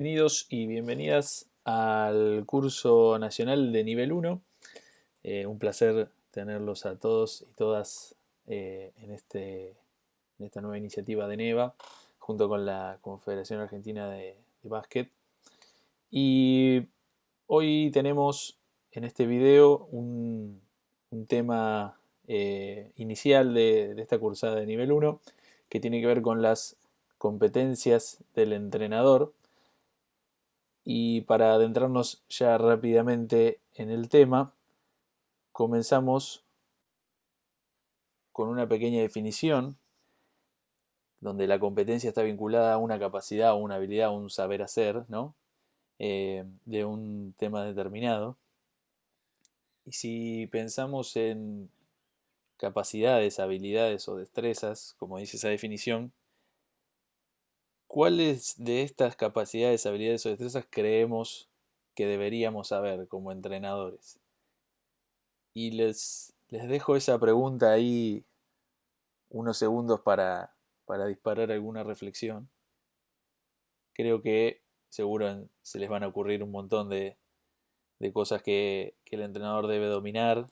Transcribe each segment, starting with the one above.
Bienvenidos y bienvenidas al curso nacional de nivel 1. Un placer tenerlos a todos y todas en esta nueva iniciativa de NEVA, junto con la Confederación Argentina de Básquet. Y hoy tenemos en este video un tema inicial de esta cursada de nivel 1, que tiene que ver con las competencias del entrenador. Y para adentrarnos ya rápidamente en el tema, comenzamos con una pequeña definición donde la competencia está vinculada a una capacidad, o una habilidad, o un saber hacer, ¿no? De un tema determinado. Y si pensamos en capacidades, habilidades o destrezas, como dice esa definición, ¿cuáles de estas capacidades, habilidades o destrezas creemos que deberíamos saber como entrenadores? Y les dejo esa pregunta ahí unos segundos para disparar alguna reflexión. Creo que seguro se les van a ocurrir un montón de cosas que el entrenador debe dominar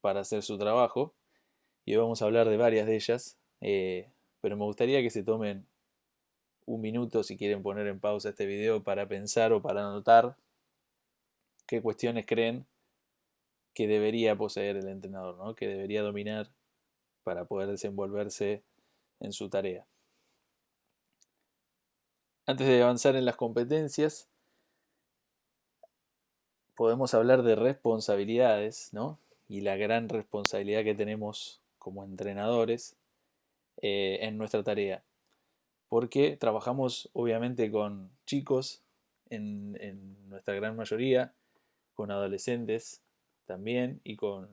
para hacer su trabajo. Y hoy vamos a hablar de varias de ellas. Pero me gustaría que se tomen un minuto si quieren poner en pausa este video para pensar o para anotar qué cuestiones creen que debería poseer el entrenador, ¿no? Que debería dominar para poder desenvolverse en su tarea. Antes de avanzar en las competencias, podemos hablar de responsabilidades, ¿no? Y la gran responsabilidad que tenemos como entrenadores en nuestra tarea. Porque trabajamos obviamente con chicos, en nuestra gran mayoría, con adolescentes también y con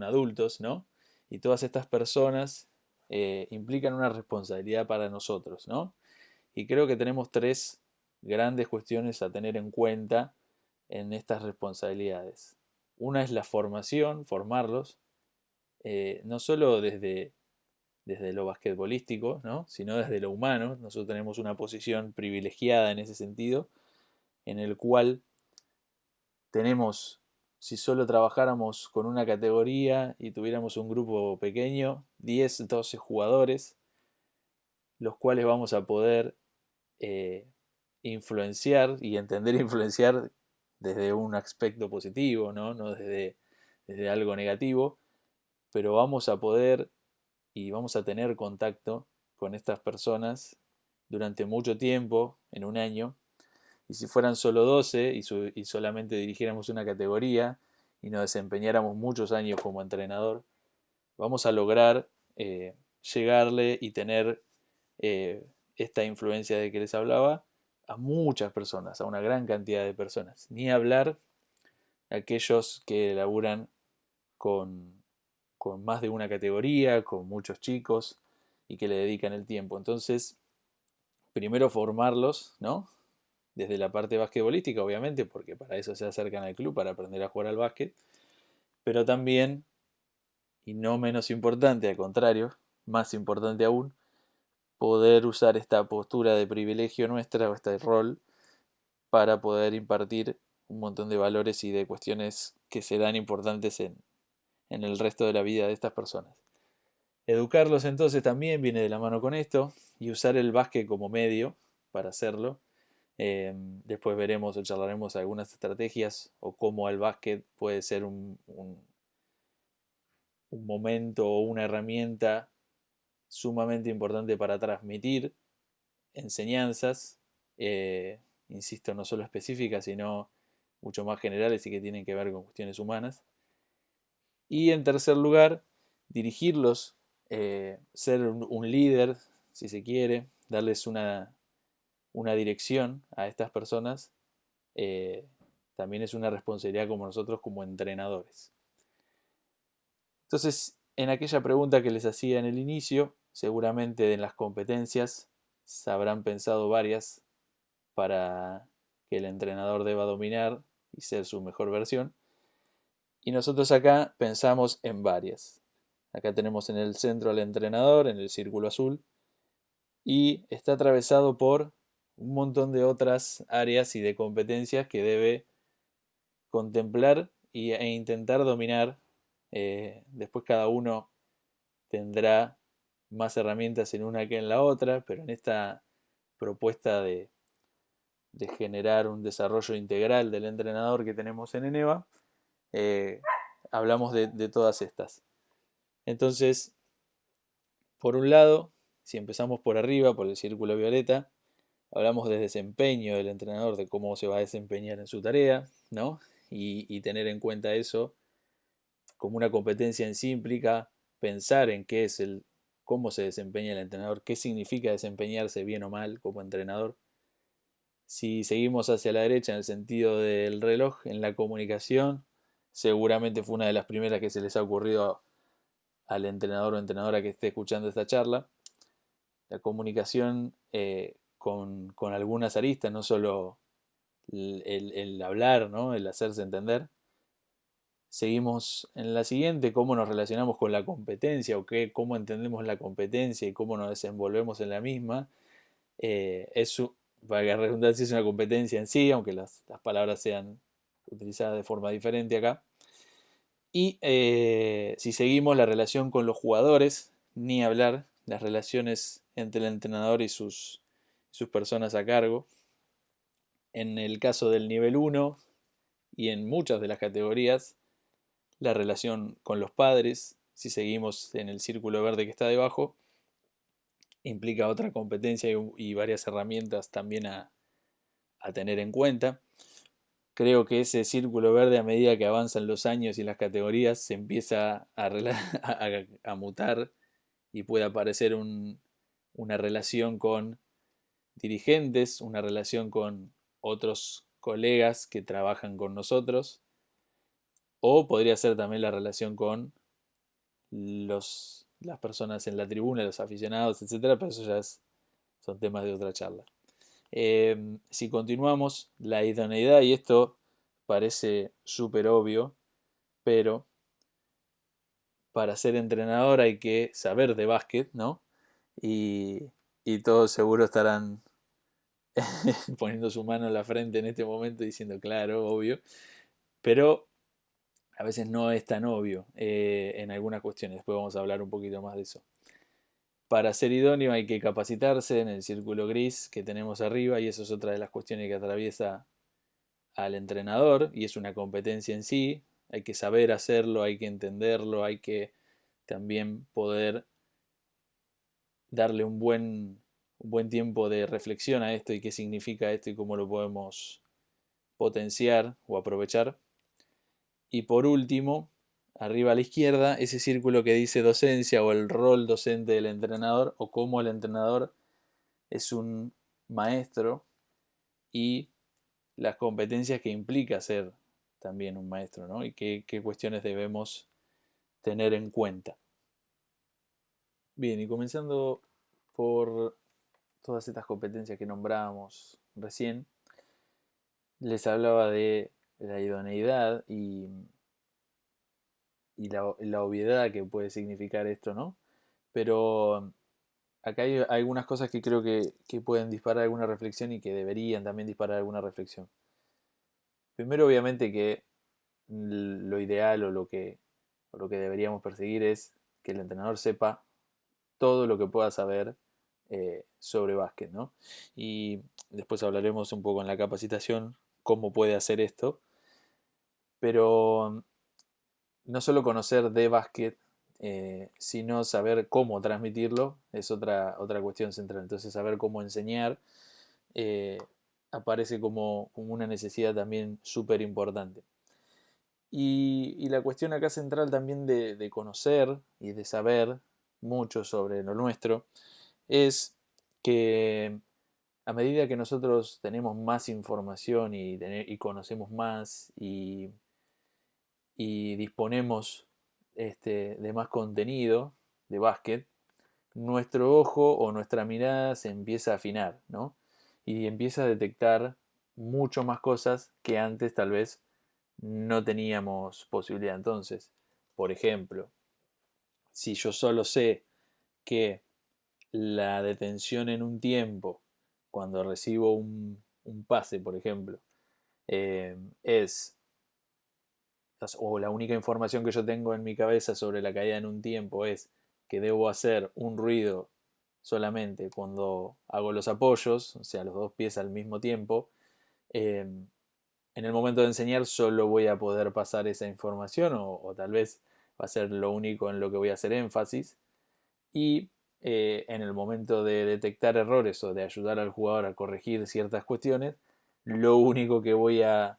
adultos, ¿no? Y todas estas personas implican una responsabilidad para nosotros, ¿no? Y creo que tenemos tres grandes cuestiones a tener en cuenta en estas responsabilidades. Una es la formación, formarlos, no solo desde lo basquetbolístico, ¿no? Sino desde lo humano. Nosotros tenemos una posición privilegiada en ese sentido, en el cual tenemos, si solo trabajáramos con una categoría y tuviéramos un grupo pequeño, 10, 12 jugadores, los cuales vamos a poder eh, influenciar y entender influenciar desde un aspecto positivo, ¿no? No desde algo negativo, pero vamos a poder y vamos a tener contacto con estas personas durante mucho tiempo, en un año, y si fueran solo 12 y solamente dirigiéramos una categoría y nos desempeñáramos muchos años como entrenador, vamos a lograr llegarle y tener eh, esta influencia de que les hablaba a muchas personas, a una gran cantidad de personas. Ni hablar aquellos que laburan con, con más de una categoría, con muchos chicos y que le dedican el tiempo. Entonces, primero formarlos, ¿no? Desde la parte basquetbolística, obviamente, porque para eso se acercan al club, para aprender a jugar al básquet, pero también, y no menos importante, al contrario, más importante aún, poder usar esta postura de privilegio nuestra o este rol para poder impartir un montón de valores y de cuestiones que serán importantes en el resto de la vida de estas personas. Educarlos entonces también viene de la mano con esto y usar el básquet como medio para hacerlo. Después veremos o charlaremos algunas estrategias o cómo el básquet puede ser un momento o una herramienta sumamente importante para transmitir enseñanzas, insisto, no solo específicas, sino mucho más generales y que tienen que ver con cuestiones humanas. Y en tercer lugar, dirigirlos, ser un líder, si se quiere, darles una dirección a estas personas, eh, también es una responsabilidad como nosotros como entrenadores. Entonces, en aquella pregunta que les hacía en el inicio, seguramente en las competencias se habrán pensado varias para que el entrenador deba dominar y ser su mejor versión. Y nosotros acá pensamos en varias. Acá tenemos en el centro al entrenador, en el círculo azul, y está atravesado por un montón de otras áreas y de competencias que debe contemplar e intentar dominar. Después cada uno tendrá más herramientas en una que en la otra, pero en esta propuesta de generar un desarrollo integral del entrenador que tenemos en Eneva, eh, hablamos de todas estas. Entonces, por un lado, si empezamos por arriba, por el círculo violeta, hablamos de desempeño del entrenador, de cómo se va a desempeñar en su tarea, ¿no? Y tener en cuenta eso como una competencia en sí implica pensar en qué es cómo se desempeña el entrenador, qué significa desempeñarse bien o mal como entrenador. Si seguimos hacia la derecha en el sentido del reloj, en la comunicación, seguramente fue una de las primeras que se les ha ocurrido al entrenador o entrenadora que esté escuchando esta charla. La comunicación con algunas aristas, no solo el hablar, ¿no? El hacerse entender. Seguimos en la siguiente, cómo nos relacionamos con la competencia o cómo entendemos la competencia y cómo nos desenvolvemos en la misma. Eso, para que redundancia, es una competencia en sí, aunque las palabras sean utilizadas de forma diferente acá. Y si seguimos la relación con los jugadores, ni hablar, las relaciones entre el entrenador y sus personas a cargo. En el caso del nivel 1 y en muchas de las categorías, la relación con los padres, si seguimos en el círculo verde que está debajo, implica otra competencia y varias herramientas también a tener en cuenta. Creo que ese círculo verde, a medida que avanzan los años y las categorías, se empieza a mutar y puede aparecer una relación con dirigentes, una relación con otros colegas que trabajan con nosotros, o podría ser también la relación con las personas en la tribuna, los aficionados, etcétera, pero eso son temas de otra charla. Si continuamos, la idoneidad, y esto parece súper obvio, pero para ser entrenador hay que saber de básquet, ¿no? Y, y todos seguro estarán poniendo su mano en la frente en este momento diciendo, claro, obvio, pero a veces no es tan obvio en algunas cuestiones. Después vamos a hablar un poquito más de eso. Para ser idóneo hay que capacitarse en el círculo gris que tenemos arriba, y eso es otra de las cuestiones que atraviesa al entrenador y es una competencia en sí. Hay que saber hacerlo, hay que entenderlo, hay que también poder darle un buen tiempo de reflexión a esto y qué significa esto y cómo lo podemos potenciar o aprovechar. Y por último, arriba a la izquierda, ese círculo que dice docencia o el rol docente del entrenador, o cómo el entrenador es un maestro y las competencias que implica ser también un maestro, ¿no? Y qué cuestiones debemos tener en cuenta. Bien, y comenzando por todas estas competencias que nombramos recién, les hablaba de la idoneidad y la obviedad que puede significar esto, ¿no? Pero acá hay algunas cosas que creo que pueden disparar alguna reflexión y que deberían también disparar alguna reflexión. Primero, obviamente, que lo ideal o lo que deberíamos perseguir es que el entrenador sepa todo lo que pueda saber sobre básquet, ¿no? Y después hablaremos un poco en la capacitación cómo puede hacer esto, pero no solo conocer de básquet, sino saber cómo transmitirlo es otra cuestión central. Entonces, saber cómo enseñar eh, aparece como una necesidad también súper importante. Y la cuestión acá central también de conocer y de saber mucho sobre lo nuestro es que a medida que nosotros tenemos más información y conocemos más y disponemos de más contenido de básquet, nuestro ojo o nuestra mirada se empieza a afinar, ¿no? Y empieza a detectar mucho más cosas que antes tal vez no teníamos posibilidad. Entonces, por ejemplo, si yo solo sé que la detención en un tiempo cuando recibo un pase, por ejemplo, eh, es, o la única información que yo tengo en mi cabeza sobre la caída en un tiempo es que debo hacer un ruido solamente cuando hago los apoyos, o sea, los dos pies al mismo tiempo, eh, en el momento de enseñar solo voy a poder pasar esa información o tal vez va a ser lo único en lo que voy a hacer énfasis. Y en el momento de detectar errores o de ayudar al jugador a corregir ciertas cuestiones, lo único que voy a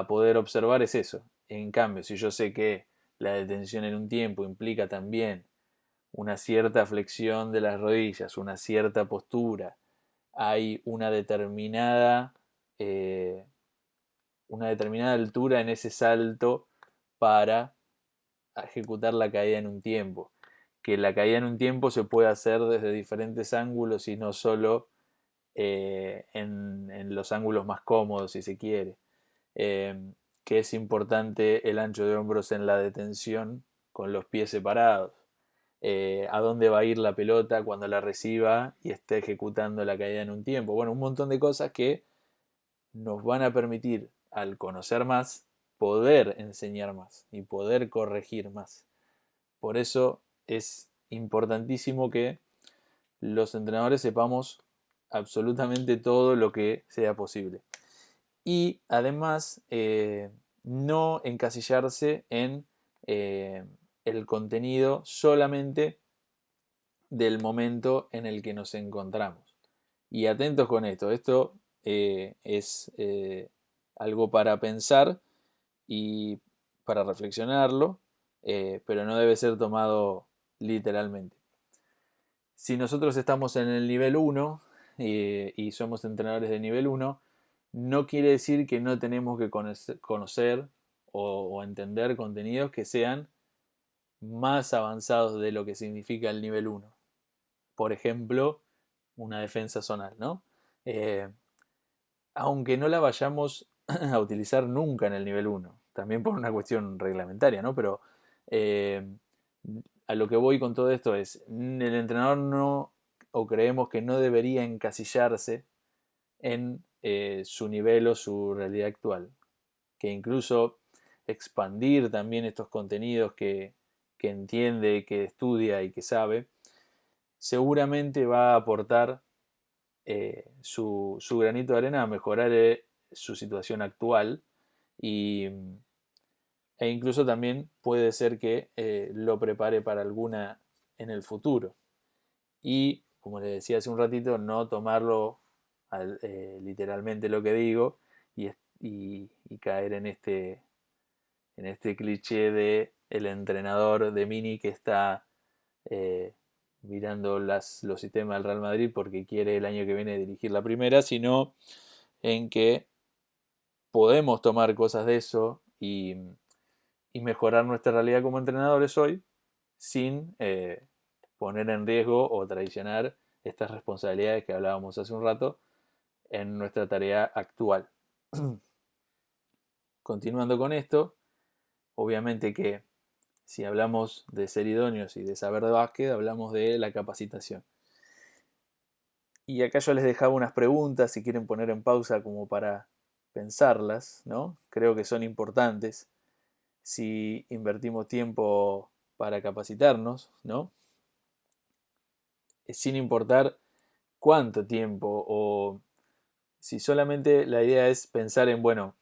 poder observar es eso. En cambio, si yo sé que la detención en un tiempo implica también una cierta flexión de las rodillas, una cierta postura, hay eh, una determinada altura en ese salto para ejecutar la caída en un tiempo. Que la caída en un tiempo se puede hacer desde diferentes ángulos y no solo en los ángulos más cómodos, si se quiere. Eh, que es importante el ancho de hombros en la detención con los pies separados. A dónde va a ir la pelota cuando la reciba y esté ejecutando la caída en un tiempo. Bueno, un montón de cosas que nos van a permitir, al conocer más, poder enseñar más y poder corregir más. Por eso es importantísimo que los entrenadores sepamos absolutamente todo lo que sea posible. Y además, no encasillarse en eh, el contenido solamente del momento en el que nos encontramos. Y atentos con esto, esto es algo para pensar y para reflexionarlo, pero no debe ser tomado literalmente. Si nosotros estamos en el nivel 1 y somos entrenadores de nivel 1, no quiere decir que no tenemos que conocer o entender contenidos que sean más avanzados de lo que significa el nivel 1. Por ejemplo, una defensa zonal, ¿no? Eh, Aunque no la vayamos a utilizar nunca en el nivel 1, también por una cuestión reglamentaria, ¿no? Pero eh, a lo que voy con todo esto es, el entrenador no, o creemos que no debería encasillarse en su nivel o su realidad actual, que incluso expandir también estos contenidos que entiende, que estudia y que sabe, seguramente va a aportar su granito de arena a mejorar su situación actual y, e incluso también puede ser que lo prepare para alguna en el futuro. Y, como les decía hace un ratito, no tomarlo literalmente lo que digo y, y caer en este cliché de el entrenador de Mini que está eh, mirando los sistemas del Real Madrid porque quiere el año que viene dirigir la primera, sino en que podemos tomar cosas de eso y mejorar nuestra realidad como entrenadores hoy sin poner en riesgo o traicionar estas responsabilidades que hablábamos hace un rato en nuestra tarea actual. Continuando con esto, obviamente que si hablamos de ser idóneos y de saber de básquet, hablamos de la capacitación. Y acá yo les dejaba unas preguntas, si quieren poner en pausa como para pensarlas, ¿no? Creo que son importantes si invertimos tiempo para capacitarnos, ¿no? Sin importar cuánto tiempo o si solamente la idea es pensar en, bueno,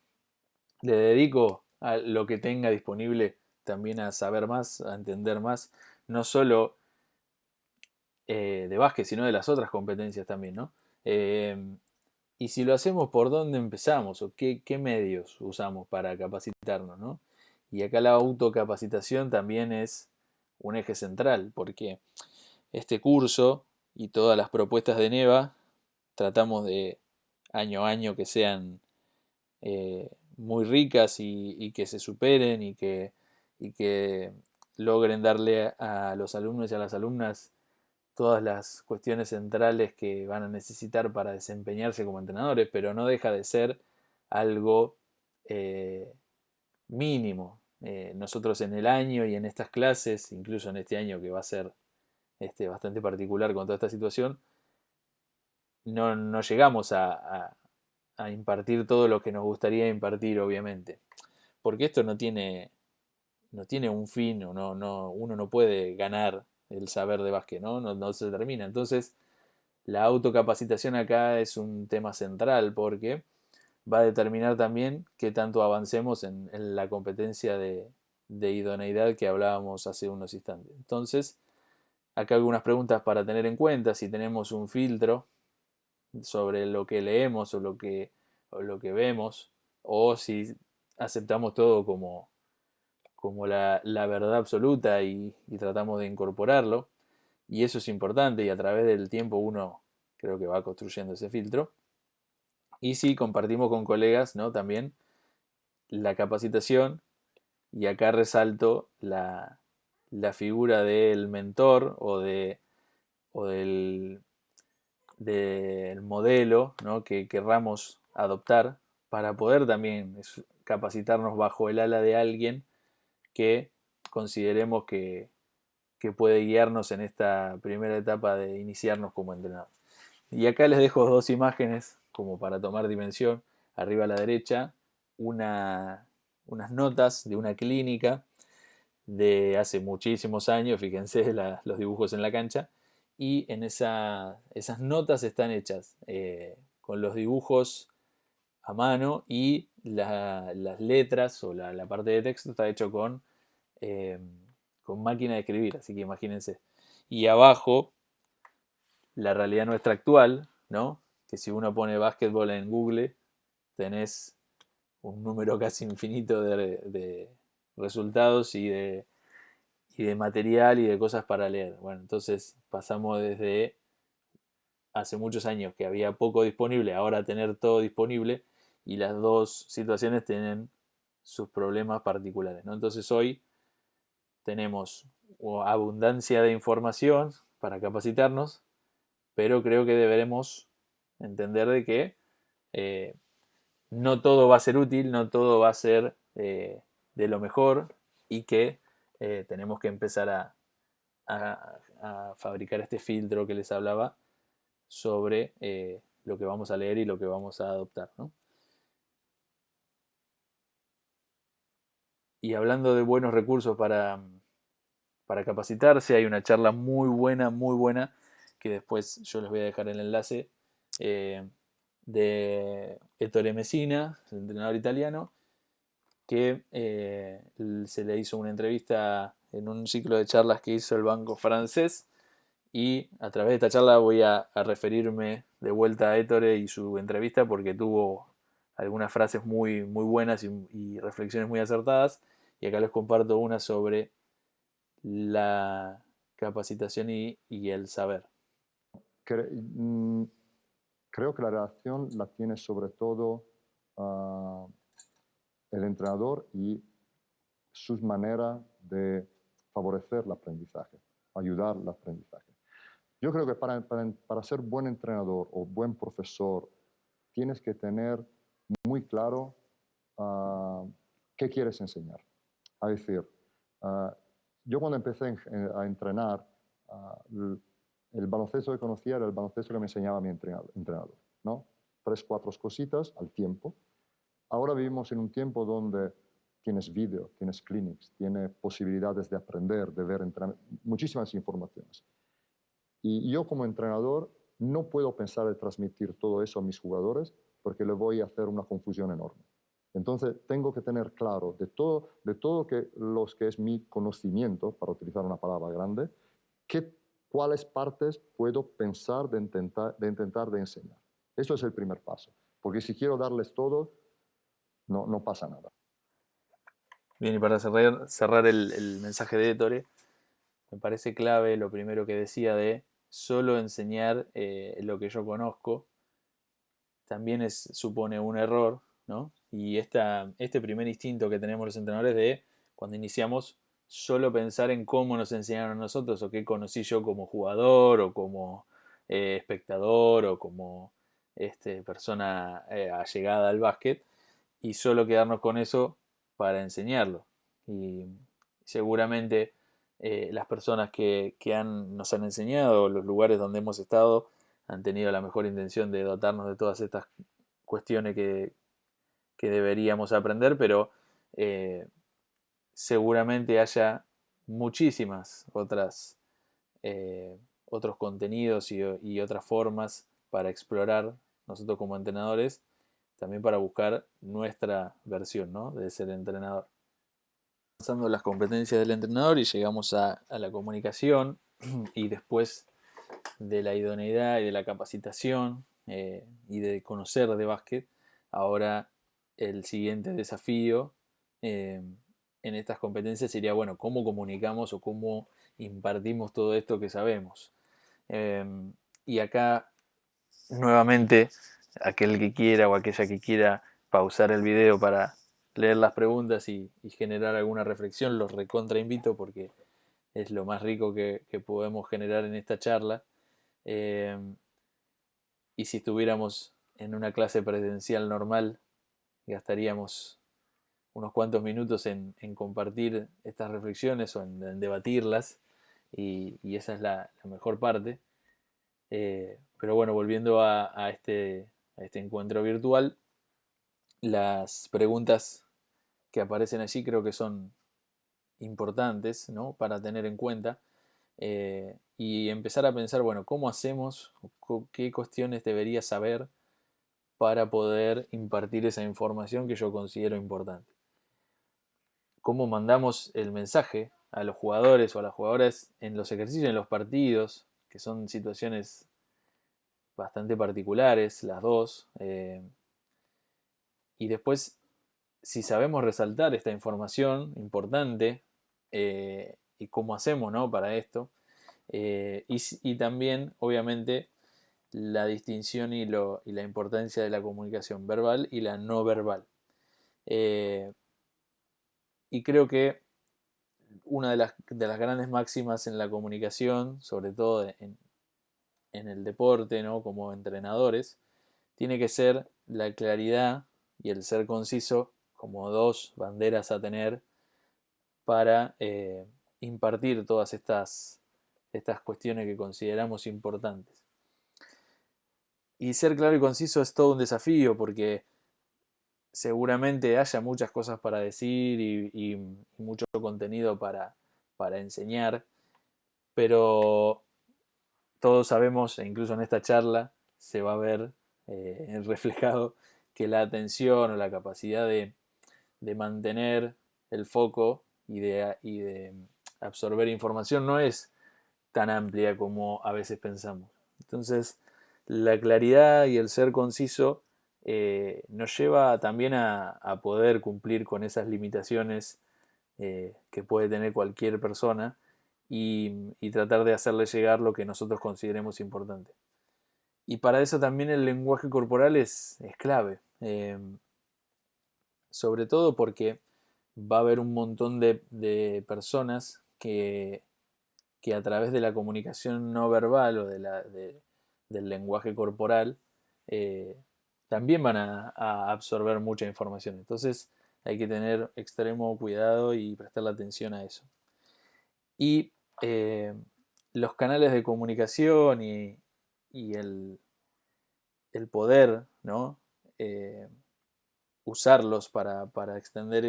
le dedico a lo que tenga disponible también a saber más, a entender más, no solo de básquet, sino de las otras competencias también, ¿no? Eh, y si lo hacemos, ¿por dónde empezamos? ¿O qué medios usamos para capacitarnos, ¿no? Y acá la autocapacitación también es un eje central, porque este curso y todas las propuestas de NEVA tratamos de año a año que sean muy ricas y que se superen y que logren darle a los alumnos y a las alumnas todas las cuestiones centrales que van a necesitar para desempeñarse como entrenadores, pero no deja de ser algo eh, mínimo. Nosotros en el año y en estas clases, incluso en este año que va a ser bastante particular con toda esta situación, no llegamos a impartir todo lo que nos gustaría impartir, obviamente. Porque esto no tiene un fin, o uno no puede ganar el saber de básquet, ¿no? No se termina. Entonces, la autocapacitación acá es un tema central porque va a determinar también qué tanto avancemos en la competencia de idoneidad que hablábamos hace unos instantes. Entonces, acá algunas preguntas para tener en cuenta: si tenemos un filtro sobre lo que leemos o lo que vemos, o si aceptamos todo como la verdad absoluta y tratamos de incorporarlo. Y eso es importante, y a través del tiempo uno creo que va construyendo ese filtro. Y si compartimos con colegas, ¿no? También la capacitación, y acá resalto la figura del mentor o del modelo, ¿no? Que querramos adoptar para poder también capacitarnos bajo el ala de alguien que consideremos que puede guiarnos en esta primera etapa de iniciarnos como entrenador. Y acá les dejo dos imágenes como para tomar dimensión. Arriba a la derecha, unas notas de una clínica de hace muchísimos años, fíjense los dibujos en la cancha, y en esas notas están hechas con los dibujos a mano, y las letras o la parte de texto está hecho eh, con máquina de escribir, así que imagínense. Y abajo, la realidad nuestra actual, ¿no? Que si uno pone básquetbol en Google, tenés un número casi infinito de resultados y de material y de cosas para leer. Bueno, entonces pasamos desde hace muchos años que había poco disponible, ahora tener todo disponible, y las dos situaciones tienen sus problemas particulares, ¿no? Entonces hoy tenemos abundancia de información para capacitarnos, pero creo que deberemos entender de que eh, no todo va a ser útil, no todo va a ser de lo mejor, y que tenemos que empezar a fabricar este filtro que les hablaba sobre lo que vamos a leer y lo que vamos a adoptar, ¿no? Y hablando de buenos recursos para capacitarse, hay una charla muy buena, que después yo les voy a dejar el enlace, eh, de Ettore Messina, el entrenador italiano, que se le hizo una entrevista en un ciclo de charlas que hizo el Banco Francés, y a través de esta charla voy a referirme de vuelta a Ettore y su entrevista, porque tuvo algunas frases muy buenas y reflexiones muy acertadas, y acá les comparto una sobre la capacitación y el saber. Cre- mm, Creo que la relación la tiene sobre todo ah, el entrenador y sus maneras de favorecer el aprendizaje, ayudar al aprendizaje. Yo creo que para ser buen entrenador o buen profesor tienes que tener muy claro qué quieres enseñar. Es decir, ah, yo cuando empecé a entrenar, el baloncesto que conocía era el baloncesto que me enseñaba mi entrenador, ¿no? 3, 4 cositas al tiempo. Ahora vivimos en un tiempo donde tienes vídeo, tienes clinics, tienes posibilidades de aprender, de ver muchísimas informaciones. Y yo como entrenador no puedo pensar en transmitir todo eso a mis jugadores porque le voy a hacer una confusión enorme. Entonces tengo que tener claro de todo los que es mi conocimiento, para utilizar una palabra grande, cuáles partes puedo pensar de intentar de enseñar. Eso es el primer paso, porque si quiero darles todo, no pasa nada. Bien, y para cerrar el mensaje de Ettore, me parece clave lo primero que decía de solo enseñar lo que yo conozco. También supone un error, ¿no? Y este primer instinto que tenemos los entrenadores de cuando iniciamos solo pensar en cómo nos enseñaron a nosotros, o qué conocí yo como jugador o como espectador o como persona allegada al básquet, y solo quedarnos con eso para enseñarlo. Y seguramente las personas que nos han enseñado, los lugares donde hemos estado, han tenido la mejor intención de dotarnos de todas estas cuestiones que deberíamos aprender, pero eh, seguramente haya muchísimas otros contenidos y otras formas para explorar nosotros como entrenadores, también para buscar nuestra versión, ¿no?, de ser entrenador. Avanzando las competencias del entrenador y llegamos a la comunicación y después de la idoneidad y de la capacitación y de conocer de básquet, ahora el siguiente desafío en estas competencias sería, bueno, cómo comunicamos o cómo impartimos todo esto que sabemos. Eh, y acá, nuevamente, aquel que quiera o aquella que quiera pausar el video para leer las preguntas y generar alguna reflexión, los recontra invito porque es lo más rico que podemos generar en esta charla. Eh, y si estuviéramos en una clase presencial normal, gastaríamos unos cuantos minutos en compartir estas reflexiones o en debatirlas, y esa es la mejor parte. Pero bueno, volviendo a este encuentro virtual, las preguntas que aparecen allí creo que son importantes, ¿no?, para tener en cuenta. Y empezar a pensar, bueno, ¿cómo hacemos? ¿Qué cuestiones debería saber para poder impartir esa información que yo considero importante? ¿Cómo mandamos el mensaje a los jugadores o a las jugadoras en los ejercicios, en los partidos, que son situaciones bastante particulares, las dos? Y después, si sabemos resaltar esta información importante, y cómo hacemos, ¿no?, para esto. Y también, obviamente, la distinción y la importancia de la comunicación verbal y la no verbal. Y creo que una de las grandes máximas en la comunicación, sobre todo en el deporte, ¿no?, como entrenadores, tiene que ser la claridad y el ser conciso como dos banderas a tener para impartir todas estas cuestiones que consideramos importantes. Y ser claro y conciso es todo un desafío porque seguramente haya muchas cosas para decir y mucho contenido para enseñar, pero todos sabemos, e incluso en esta charla se va a ver reflejado, que la atención o la capacidad de mantener el foco y de absorber información no es tan amplia como a veces pensamos. Entonces, la claridad y el ser conciso nos lleva también a poder cumplir con esas limitaciones que puede tener cualquier persona y tratar de hacerle llegar lo que nosotros consideremos importante. Y para eso también el lenguaje corporal es clave, sobre todo porque va a haber un montón de personas que a través de la comunicación no verbal o del lenguaje corporal eh, también van a absorber mucha información. Entonces hay que tener extremo cuidado y prestarle atención a eso. Y los canales de comunicación y el poder, ¿no?, usarlos para extender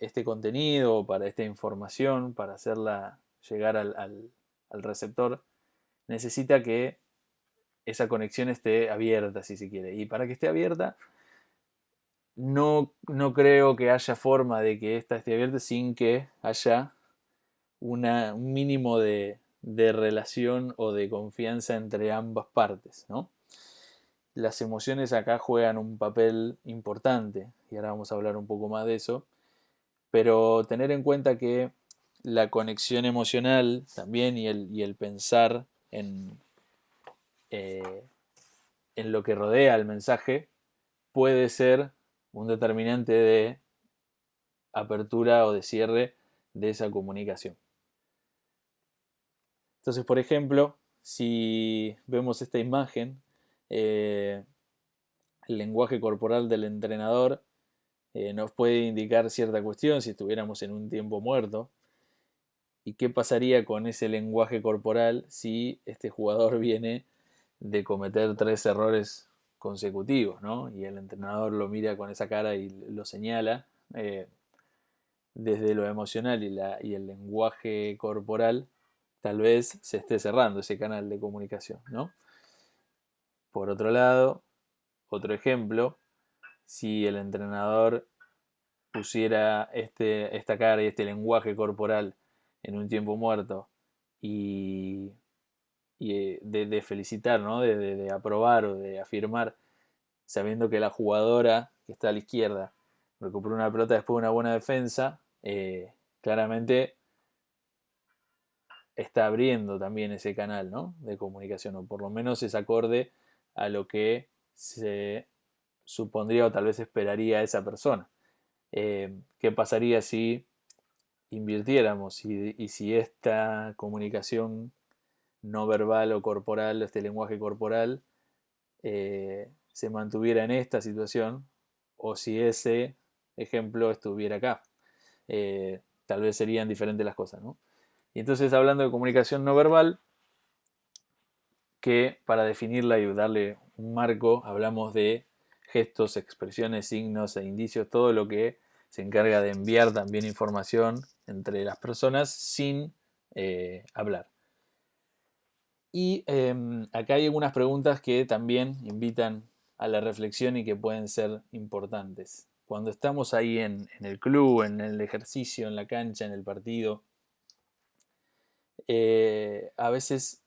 este contenido, para esta información, para hacerla llegar al receptor, necesita que esa conexión esté abierta, si se quiere. Y para que esté abierta, no creo que haya forma de que esta esté abierta sin que haya un mínimo de relación o de confianza entre ambas partes, ¿no? Las emociones acá juegan un papel importante, y ahora vamos a hablar un poco más de eso, pero tener en cuenta que la conexión emocional también y el pensar eh, en lo que rodea el mensaje puede ser un determinante de apertura o de cierre de esa comunicación. Entonces, por ejemplo, si vemos esta imagen, el lenguaje corporal del entrenador nos puede indicar cierta cuestión si estuviéramos en un tiempo muerto. ¿Y qué pasaría con ese lenguaje corporal si este jugador viene de cometer 3 errores consecutivos, ¿no? Y el entrenador lo mira con esa cara y lo señala. Desde lo emocional y el lenguaje corporal, tal vez se esté cerrando ese canal de comunicación, ¿no? Por otro lado, otro ejemplo, si el entrenador pusiera esta cara y este lenguaje corporal en un tiempo muerto y, de felicitar, ¿no? De aprobar o de afirmar, sabiendo que la jugadora que está a la izquierda recuperó una pelota después de una buena defensa, claramente está abriendo también ese canal, ¿no? De comunicación, o por lo menos es acorde a lo que se supondría o tal vez esperaría esa persona. ¿Qué pasaría si invirtiéramos y si esta comunicación no verbal o corporal, este lenguaje corporal, se mantuviera en esta situación, o si ese ejemplo estuviera acá? Tal vez serían diferentes las cosas, ¿no? Y entonces, hablando de comunicación no verbal, que para definirla y darle un marco, hablamos de gestos, expresiones, signos e indicios, todo lo que se encarga de enviar también información entre las personas sin hablar. Y acá hay algunas preguntas que también invitan a la reflexión y que pueden ser importantes. Cuando estamos ahí en el club, en el ejercicio, en la cancha, en el partido, a veces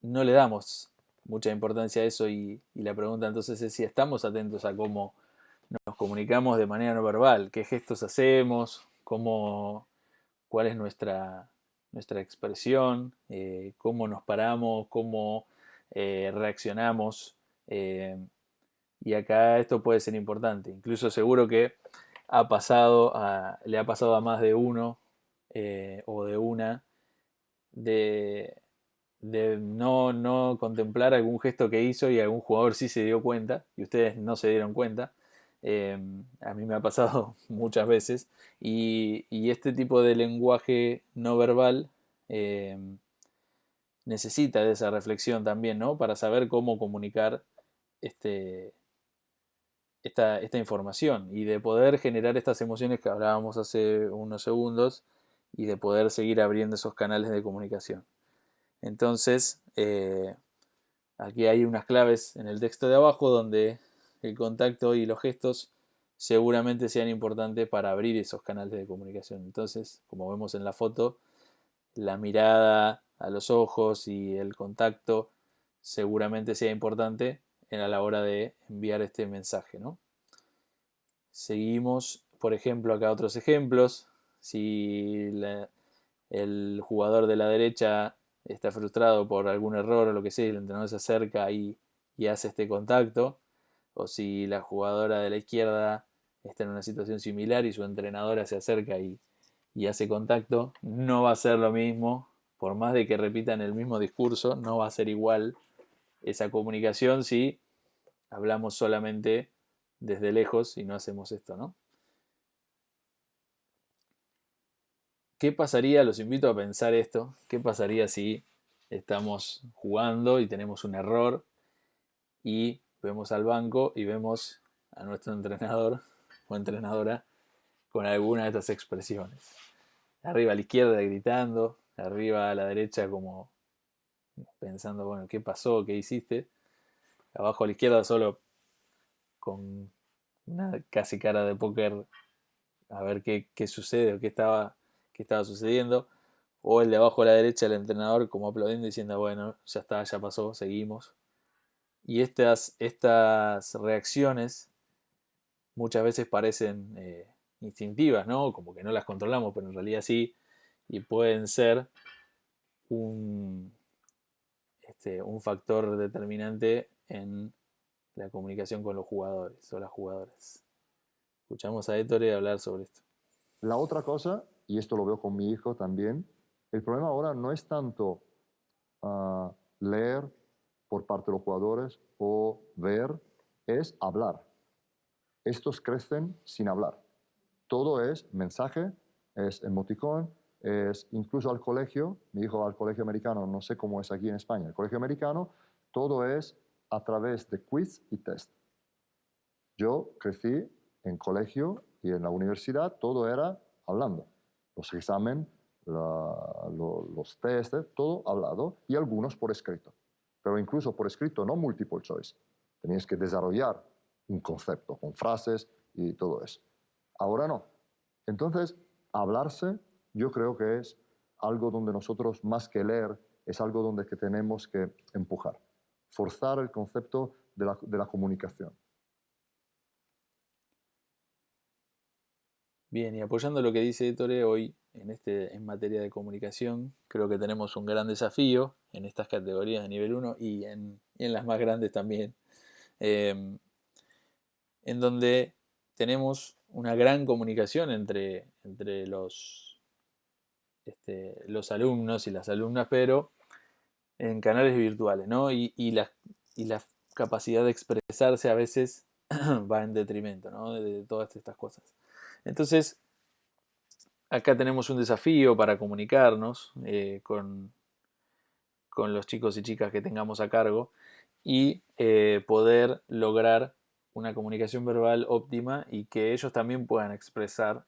no le damos mucha importancia a eso, y la pregunta entonces es si estamos atentos a cómo nos comunicamos de manera no verbal, qué gestos hacemos, cuál es nuestra expresión, cómo nos paramos, cómo reaccionamos. eh, y acá esto puede ser importante. Incluso seguro que le ha pasado a más de uno o de una de, no contemplar algún gesto que hizo y algún jugador sí se dio cuenta y ustedes no se dieron cuenta. Eh, a mí me ha pasado muchas veces, y este tipo de lenguaje no verbal eh, necesita de esa reflexión también, ¿no? Para saber cómo comunicar este, esta información y de poder generar estas emociones que hablábamos hace unos segundos, y de poder seguir abriendo esos canales de comunicación. Entonces, aquí hay unas claves en el texto de abajo donde el contacto y los gestos seguramente sean importantes para abrir esos canales de comunicación. Entonces, como vemos en la foto, la mirada a los ojos y el contacto seguramente sea importante a la hora de enviar este mensaje, ¿no? Seguimos, por ejemplo, acá otros ejemplos. Si el jugador de la derecha está frustrado por algún error o lo que sea, y el entrenador se acerca y hace este contacto, o si la jugadora de la izquierda está en una situación similar y su entrenadora se acerca y hace contacto, no va a ser lo mismo. Por más de que repitan el mismo discurso, no va a ser igual esa comunicación si hablamos solamente desde lejos y no hacemos esto, ¿no? ¿Qué pasaría? Los invito a pensar esto. ¿Qué pasaría si estamos jugando y tenemos un error y vemos al banco y vemos a nuestro entrenador o entrenadora con alguna de estas expresiones? Arriba a la izquierda gritando, arriba a la derecha como pensando, bueno, ¿qué pasó? ¿Qué hiciste? Abajo a la izquierda solo con una casi cara de póker a ver qué sucede o qué estaba sucediendo. O el de abajo a la derecha, el entrenador como aplaudiendo diciendo, bueno, ya está, ya pasó, seguimos. Y estas reacciones muchas veces parecen instintivas, ¿no? Como que no las controlamos, pero en realidad sí, y pueden ser un, un factor determinante en la comunicación con los jugadores o las jugadoras. Escuchamos a Ettore hablar sobre esto. La otra cosa, y esto lo veo con mi hijo también, el problema ahora no es tanto leer por parte de los jugadores o ver, es hablar. Estos crecen sin hablar. Todo es mensaje, es emoticón, es incluso al colegio, mi hijo va al colegio americano, no sé cómo es aquí en España, el colegio americano, todo es a través de quiz y test. Yo crecí en colegio y en la universidad, todo era hablando. Los exámenes, los test, todo hablado y algunos por escrito. Pero incluso por escrito, no multiple choice. Tenías que desarrollar un concepto con frases y todo eso. Ahora no. Entonces, hablarse yo creo que es algo donde nosotros, más que leer, es algo donde que tenemos que empujar, forzar el concepto de la comunicación. Bien, y apoyando lo que dice Ettore hoy en materia de comunicación, creo que tenemos un gran desafío en estas categorías de nivel uno y en las más grandes también, em, en donde tenemos una gran comunicación entre los alumnos y las alumnas, pero en canales virtuales, ¿no? Y la capacidad de expresarse a veces va en detrimento, ¿no? De todas estas cosas. Entonces, acá tenemos un desafío para comunicarnos con los chicos y chicas que tengamos a cargo y poder lograr una comunicación verbal óptima y que ellos también puedan expresar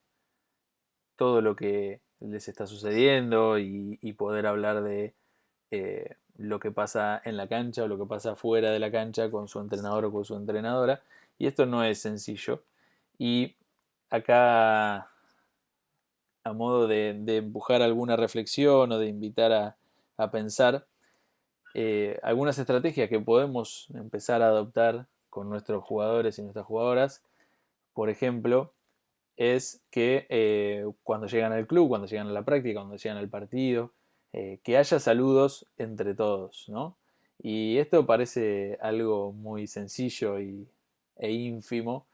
todo lo que les está sucediendo y poder hablar de lo que pasa en la cancha o lo que pasa fuera de la cancha con su entrenador o con su entrenadora. Y esto no es sencillo. Y acá, a modo de empujar alguna reflexión o de invitar a pensar, algunas estrategias que podemos empezar a adoptar con nuestros jugadores y nuestras jugadoras, por ejemplo, es que cuando llegan al club, cuando llegan a la práctica, cuando llegan al partido, que haya saludos entre todos, ¿no? Y esto parece algo muy sencillo e ínfimo,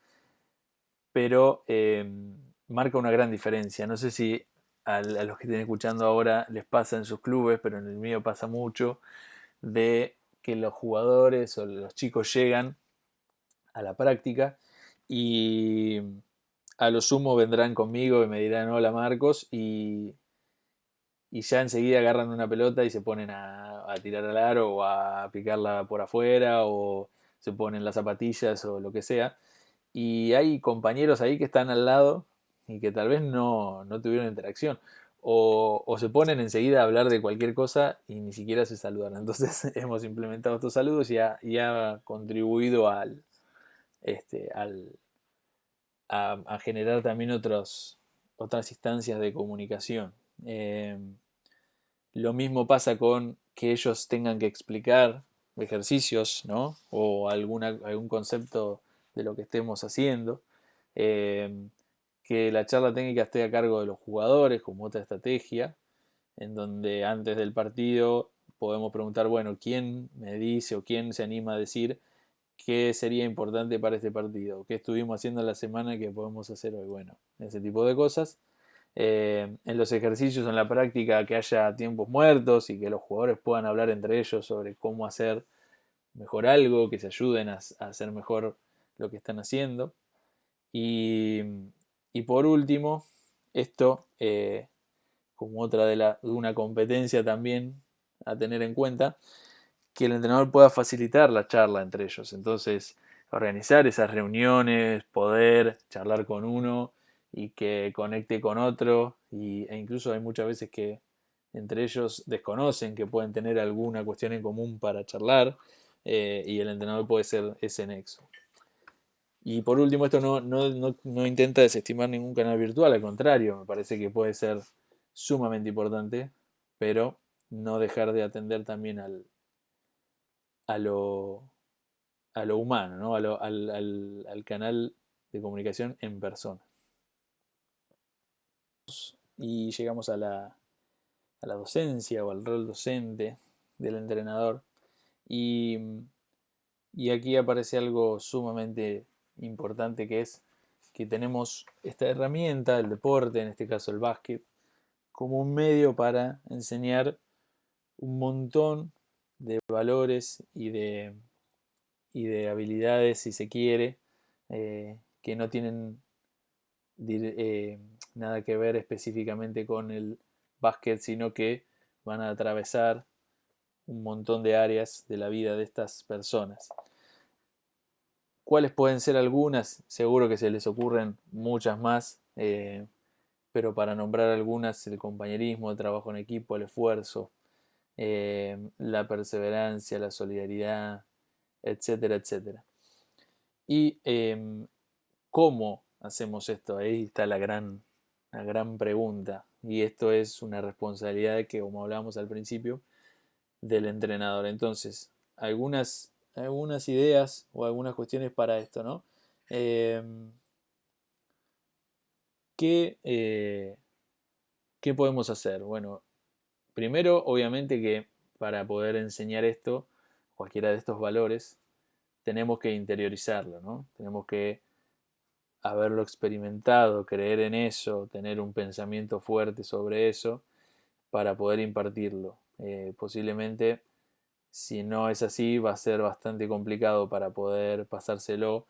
pero marca una gran diferencia. No sé si a los que estén escuchando ahora les pasa en sus clubes, pero en el mío pasa mucho, de que los jugadores o los chicos llegan a la práctica y a lo sumo vendrán conmigo y me dirán hola Marcos y ya enseguida agarran una pelota y se ponen a tirar al aro o a picarla por afuera o se ponen las zapatillas o lo que sea. Y hay compañeros ahí que están al lado y que tal vez no tuvieron interacción. O se ponen enseguida a hablar de cualquier cosa y ni siquiera se saludan. Entonces hemos implementado estos saludos y ha contribuido este, al, a generar también otras instancias de comunicación. Eh, lo mismo pasa con que ellos tengan que explicar ejercicios, ¿no? O algún concepto de lo que estemos haciendo. Eh, que la charla técnica esté a cargo de los jugadores como otra estrategia, en donde antes del partido podemos preguntar, bueno, ¿quién me dice o quién se anima a decir qué sería importante para este partido? ¿Qué estuvimos haciendo la semana que podemos hacer hoy? Bueno, ese tipo de cosas. En los ejercicios, en la práctica, que haya tiempos muertos y que los jugadores puedan hablar entre ellos sobre cómo hacer mejor algo, que se ayuden a hacer mejor lo que están haciendo. Y, y por último, esto como otra de una competencia también a tener en cuenta, que el entrenador pueda facilitar la charla entre ellos. Entonces, organizar esas reuniones, poder charlar con uno y que conecte con otro. E incluso hay muchas veces que entre ellos desconocen que pueden tener alguna cuestión en común para charlar y el entrenador puede ser ese nexo. Y por último, esto no intenta desestimar ningún canal virtual, al contrario, me parece que puede ser sumamente importante, pero no dejar de atender también a lo, a lo humano, ¿no? Al canal de comunicación en persona. Y llegamos a la docencia o al rol docente del entrenador. Y, y aquí aparece algo sumamente importante que es que tenemos esta herramienta, el deporte, en este caso el básquet, como un medio para enseñar un montón de valores y de habilidades, si se quiere, que no tienen nada que ver específicamente con el básquet, sino que van a atravesar un montón de áreas de la vida de estas personas. ¿Cuáles pueden ser algunas? Seguro que se les ocurren muchas más, pero para nombrar algunas: el compañerismo, el trabajo en equipo, el esfuerzo, la perseverancia, la solidaridad, etcétera, etcétera. ¿Y cómo hacemos esto? Ahí está la gran pregunta. Y esto es una responsabilidad que, como hablábamos al principio, del entrenador. Entonces, algunas ideas o algunas cuestiones para esto, ¿no? Eh, ¿qué, eh, ¿Qué podemos hacer? Bueno, primero, obviamente que para poder enseñar esto, cualquiera de estos valores, tenemos que interiorizarlo, ¿no? Tenemos que haberlo experimentado, creer en eso, tener un pensamiento fuerte sobre eso para poder impartirlo. Posiblemente, si no es así, va a ser bastante complicado para poder pasárselo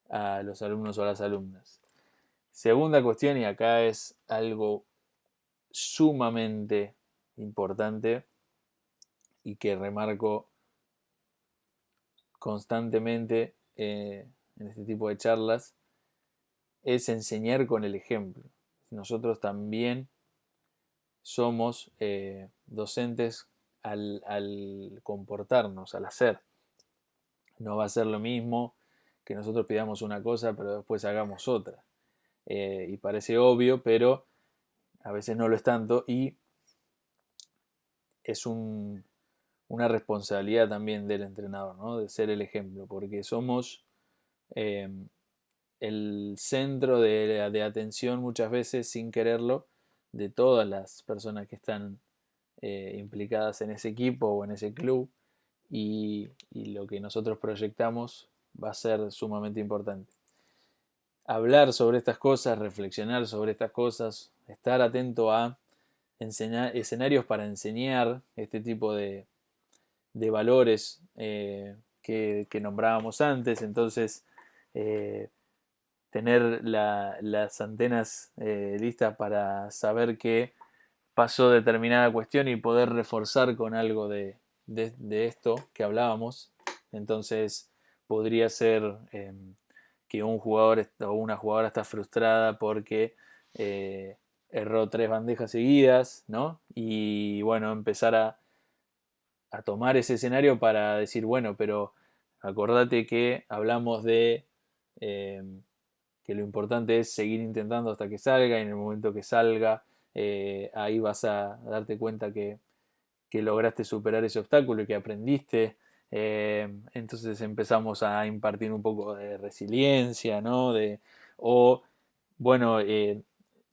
a los alumnos o a las alumnas. Segunda cuestión, y acá es algo sumamente importante y que remarco constantemente en este tipo de charlas, es enseñar con el ejemplo. Nosotros también somos docentes al comportarnos, al hacer. No va a ser lo mismo que nosotros pidamos una cosa pero después hagamos otra. Y parece obvio, pero a veces no lo es tanto, y es una responsabilidad también del entrenador, ¿no? De ser el ejemplo, porque somos eh, el centro de atención muchas veces, sin quererlo, de todas las personas que están implicadas en ese equipo o en ese club, y lo que nosotros proyectamos va a ser sumamente importante. Hablar sobre estas cosas, reflexionar sobre estas cosas, estar atento a escenarios para enseñar este tipo de valores que nombrábamos antes. Entonces, eh, tener las antenas listas para saber qué pasó determinada cuestión y poder reforzar con algo de esto que hablábamos. Entonces, podría ser que un jugador o una jugadora está frustrada porque erró 3 bandejas seguidas, ¿no? Y bueno, empezar a tomar ese escenario para decir, bueno, pero acordate que hablamos de eh, que lo importante es seguir intentando hasta que salga, y en el momento que salga, ahí vas a darte cuenta que lograste superar ese obstáculo y que aprendiste. Entonces empezamos a impartir un poco de resiliencia, ¿no? O, bueno,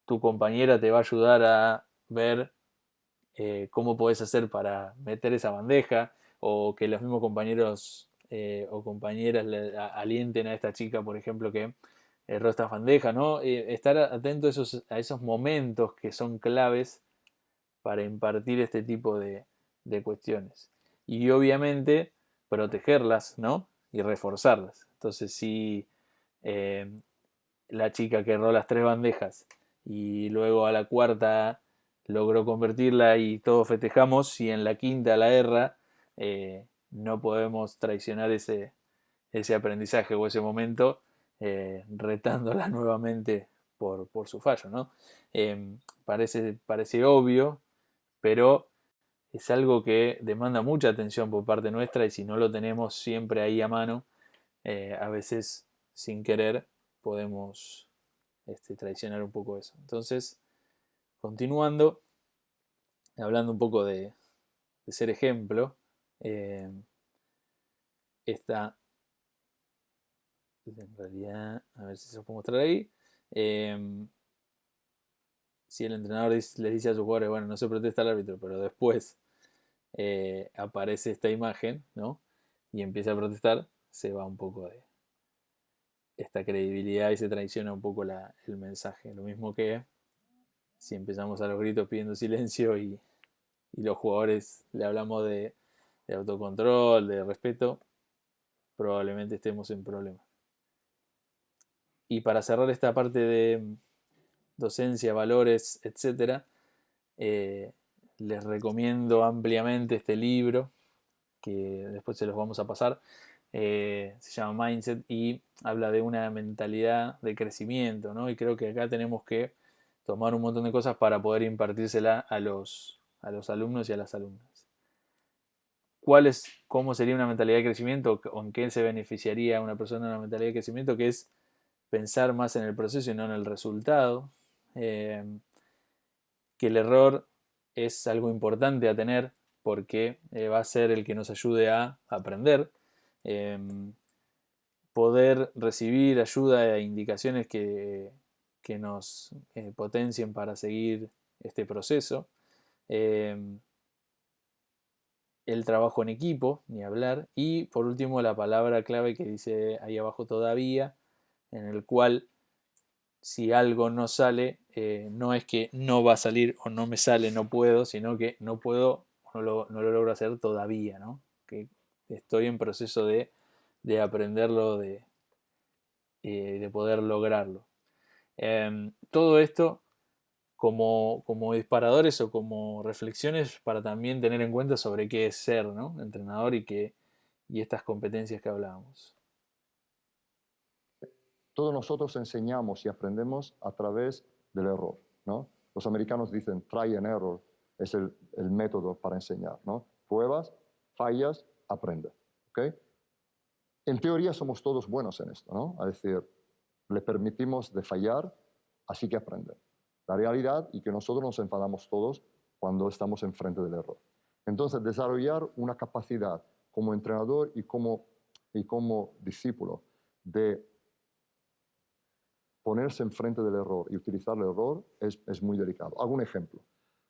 tu compañera te va a ayudar a ver cómo podés hacer para meter esa bandeja, o que los mismos compañeros o compañeras alienten a esta chica, por ejemplo, que erró esta bandeja, ¿no? Estar atento a esos momentos que son claves para impartir este tipo de cuestiones. Y obviamente protegerlas, ¿no? Y reforzarlas. Entonces, si eh, la chica que erró las 3 bandejas y luego a la cuarta logró convertirla y todos festejamos, y en la quinta la erra, no podemos traicionar ese aprendizaje o ese momento retándola nuevamente por su fallo, ¿no? Parece obvio, pero es algo que demanda mucha atención por parte nuestra, y si no lo tenemos siempre ahí a mano, a veces sin querer podemos traicionar un poco eso. Entonces, continuando, hablando un poco de ser ejemplo, eh, esta, en realidad, a ver si se lo puedo mostrar ahí. Eh, si el entrenador les dice a sus jugadores, bueno, no se protesta al árbitro, pero después aparece esta imagen, ¿no? Y empieza a protestar, se va un poco de esta credibilidad y se traiciona un poco el mensaje. Lo mismo que si empezamos a los gritos pidiendo silencio y los jugadores le hablamos de autocontrol, de respeto, probablemente estemos en problemas. Y para cerrar esta parte de docencia, valores, etcétera, Eh, Les recomiendo ampliamente este libro, que después se los vamos a pasar. Se llama Mindset y habla de una mentalidad de crecimiento, ¿no? Y creo que acá tenemos que tomar un montón de cosas para poder impartírsela a los alumnos y a las alumnas. ¿Cómo sería una mentalidad de crecimiento o en qué se beneficiaría una persona de una mentalidad de crecimiento? Que es pensar más en el proceso y no en el resultado. Eh, que el error es algo importante a tener porque va a ser el que nos ayude a aprender. Eh, Poder recibir ayuda e indicaciones que nos potencien para seguir este proceso. Eh, el trabajo en equipo, ni hablar. Y por último la palabra clave que dice ahí abajo todavía, en el cual si algo no sale, no es que no va a salir o no me sale, no puedo, sino que no puedo, no lo logro hacer todavía, ¿no? Que estoy en proceso de aprenderlo, de poder lograrlo. Todo esto como disparadores o como reflexiones para también tener en cuenta sobre qué es ser, ¿no? Entrenador y estas competencias que hablábamos. Todos nosotros enseñamos y aprendemos a través del error, ¿no? Los americanos dicen try and error, es el método para enseñar, ¿no? Pruebas, fallas, aprende, ¿ok? En teoría somos todos buenos en esto, ¿no? Es decir, le permitimos de fallar, así que aprende. La realidad y que nosotros nos enfadamos todos cuando estamos enfrente del error. Entonces, desarrollar una capacidad como entrenador y como discípulo de ponerse enfrente del error y utilizar el error es muy delicado. Hago un ejemplo.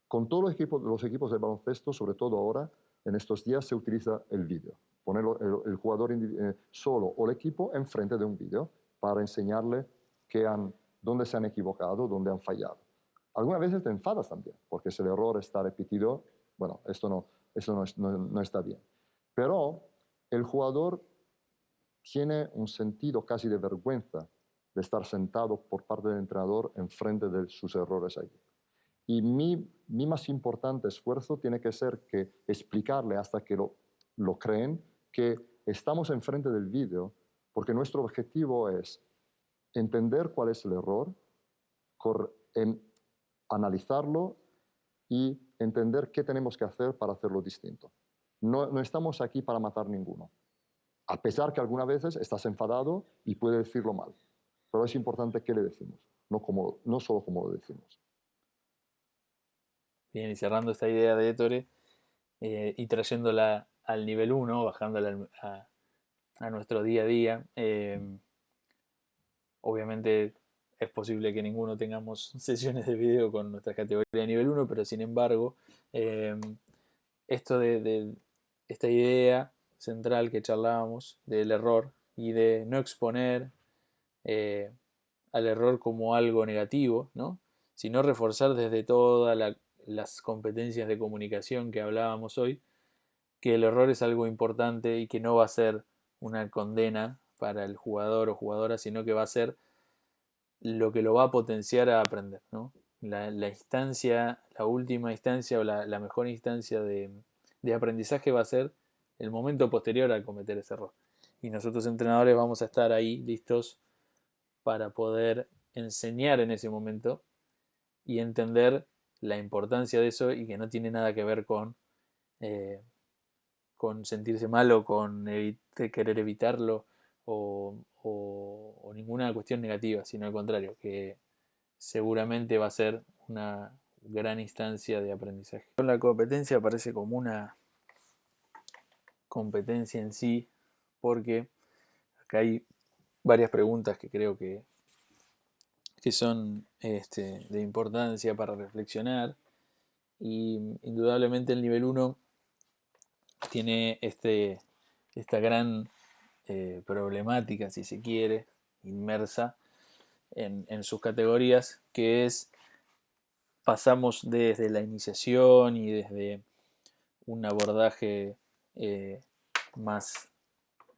Con todos los equipos de baloncesto, sobre todo ahora, en estos días se utiliza el vídeo. Poner el jugador solo o el equipo enfrente de un vídeo para enseñarle dónde se han equivocado, dónde han fallado. Algunas veces te enfadas también, porque si el error está repetido, bueno, esto no está bien. Pero el jugador tiene un sentido casi de vergüenza de estar sentado por parte del entrenador enfrente de sus errores allí. Y mi más importante esfuerzo tiene que ser que explicarle hasta que lo creen que estamos enfrente del vídeo porque nuestro objetivo es entender cuál es el error, analizarlo y entender qué tenemos que hacer para hacerlo distinto. No estamos aquí para matar ninguno. A pesar que algunas veces estás enfadado y puedes decirlo mal. Pero es importante qué le decimos, no solo cómo lo decimos. Bien, y cerrando esta idea de Ettore y trayéndola al nivel uno, bajándola a nuestro día a día. Obviamente es posible que ninguno tengamos sesiones de video con nuestra categoría de nivel uno, pero sin embargo, eh, esto de esta idea central que charlábamos del error y de no exponer eh, al error como algo negativo, ¿no? Sino reforzar desde todas las competencias de comunicación que hablábamos hoy, que el error es algo importante y que no va a ser una condena para el jugador o jugadora, sino que va a ser lo que lo va a potenciar a aprender, ¿no? La instancia, la última instancia o la mejor instancia de aprendizaje va a ser el momento posterior a cometer ese error. Y nosotros entrenadores vamos a estar ahí listos para poder enseñar en ese momento y entender la importancia de eso y que no tiene nada que ver eh, con sentirse mal o con querer evitarlo o ninguna cuestión negativa, sino al contrario, que seguramente va a ser una gran instancia de aprendizaje. La competencia parece como una competencia en sí, porque acá hay varias preguntas que creo que son de importancia para reflexionar y indudablemente el nivel uno tiene esta gran problemática, si se quiere, inmersa en sus categorías, que es pasamos desde la iniciación y desde un abordaje eh, más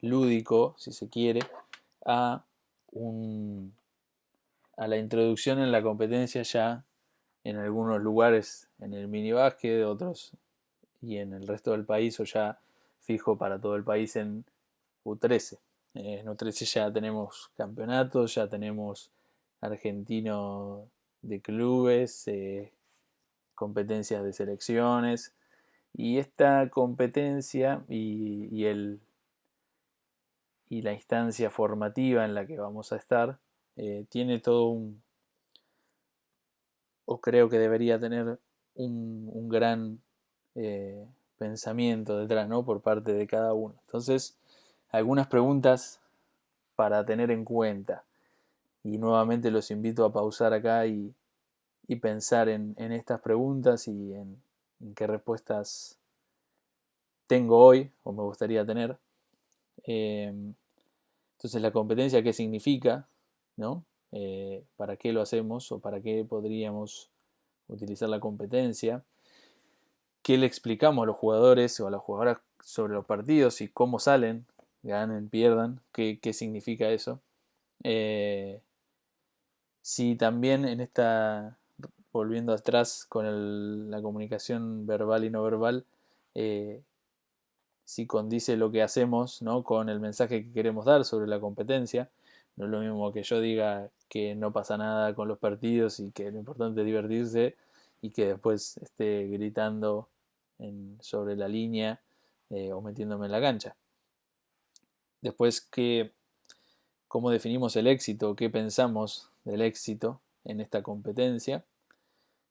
lúdico, si se quiere, a, a la introducción en la competencia ya en algunos lugares en el minibásquet, otros y en el resto del país, o ya fijo para todo el país en U13. En U13 ya tenemos campeonatos, ya tenemos argentino de clubes, competencias de selecciones. Y esta competencia y la instancia formativa en la que vamos a estar tiene todo o creo que debería tener un gran eh, pensamiento detrás, ¿no? Por parte de cada uno. Entonces, algunas preguntas para tener en cuenta. Y nuevamente los invito a pausar acá y pensar en estas preguntas y en qué respuestas tengo hoy o me gustaría tener. Eh, entonces, la competencia, ¿qué significa? ¿No? ¿Para qué lo hacemos o para qué podríamos utilizar la competencia? ¿Qué le explicamos a los jugadores o a las jugadoras sobre los partidos y cómo salen? Ganen, pierdan, qué significa eso. Si también en esta, volviendo atrás con la comunicación verbal y no verbal, eh, si condice lo que hacemos, ¿no? Con el mensaje que queremos dar sobre la competencia. No es lo mismo que yo diga que no pasa nada con los partidos y que lo importante es divertirse y que después esté gritando sobre la línea o metiéndome en la cancha. Después, ¿cómo definimos el éxito? ¿Qué pensamos del éxito en esta competencia?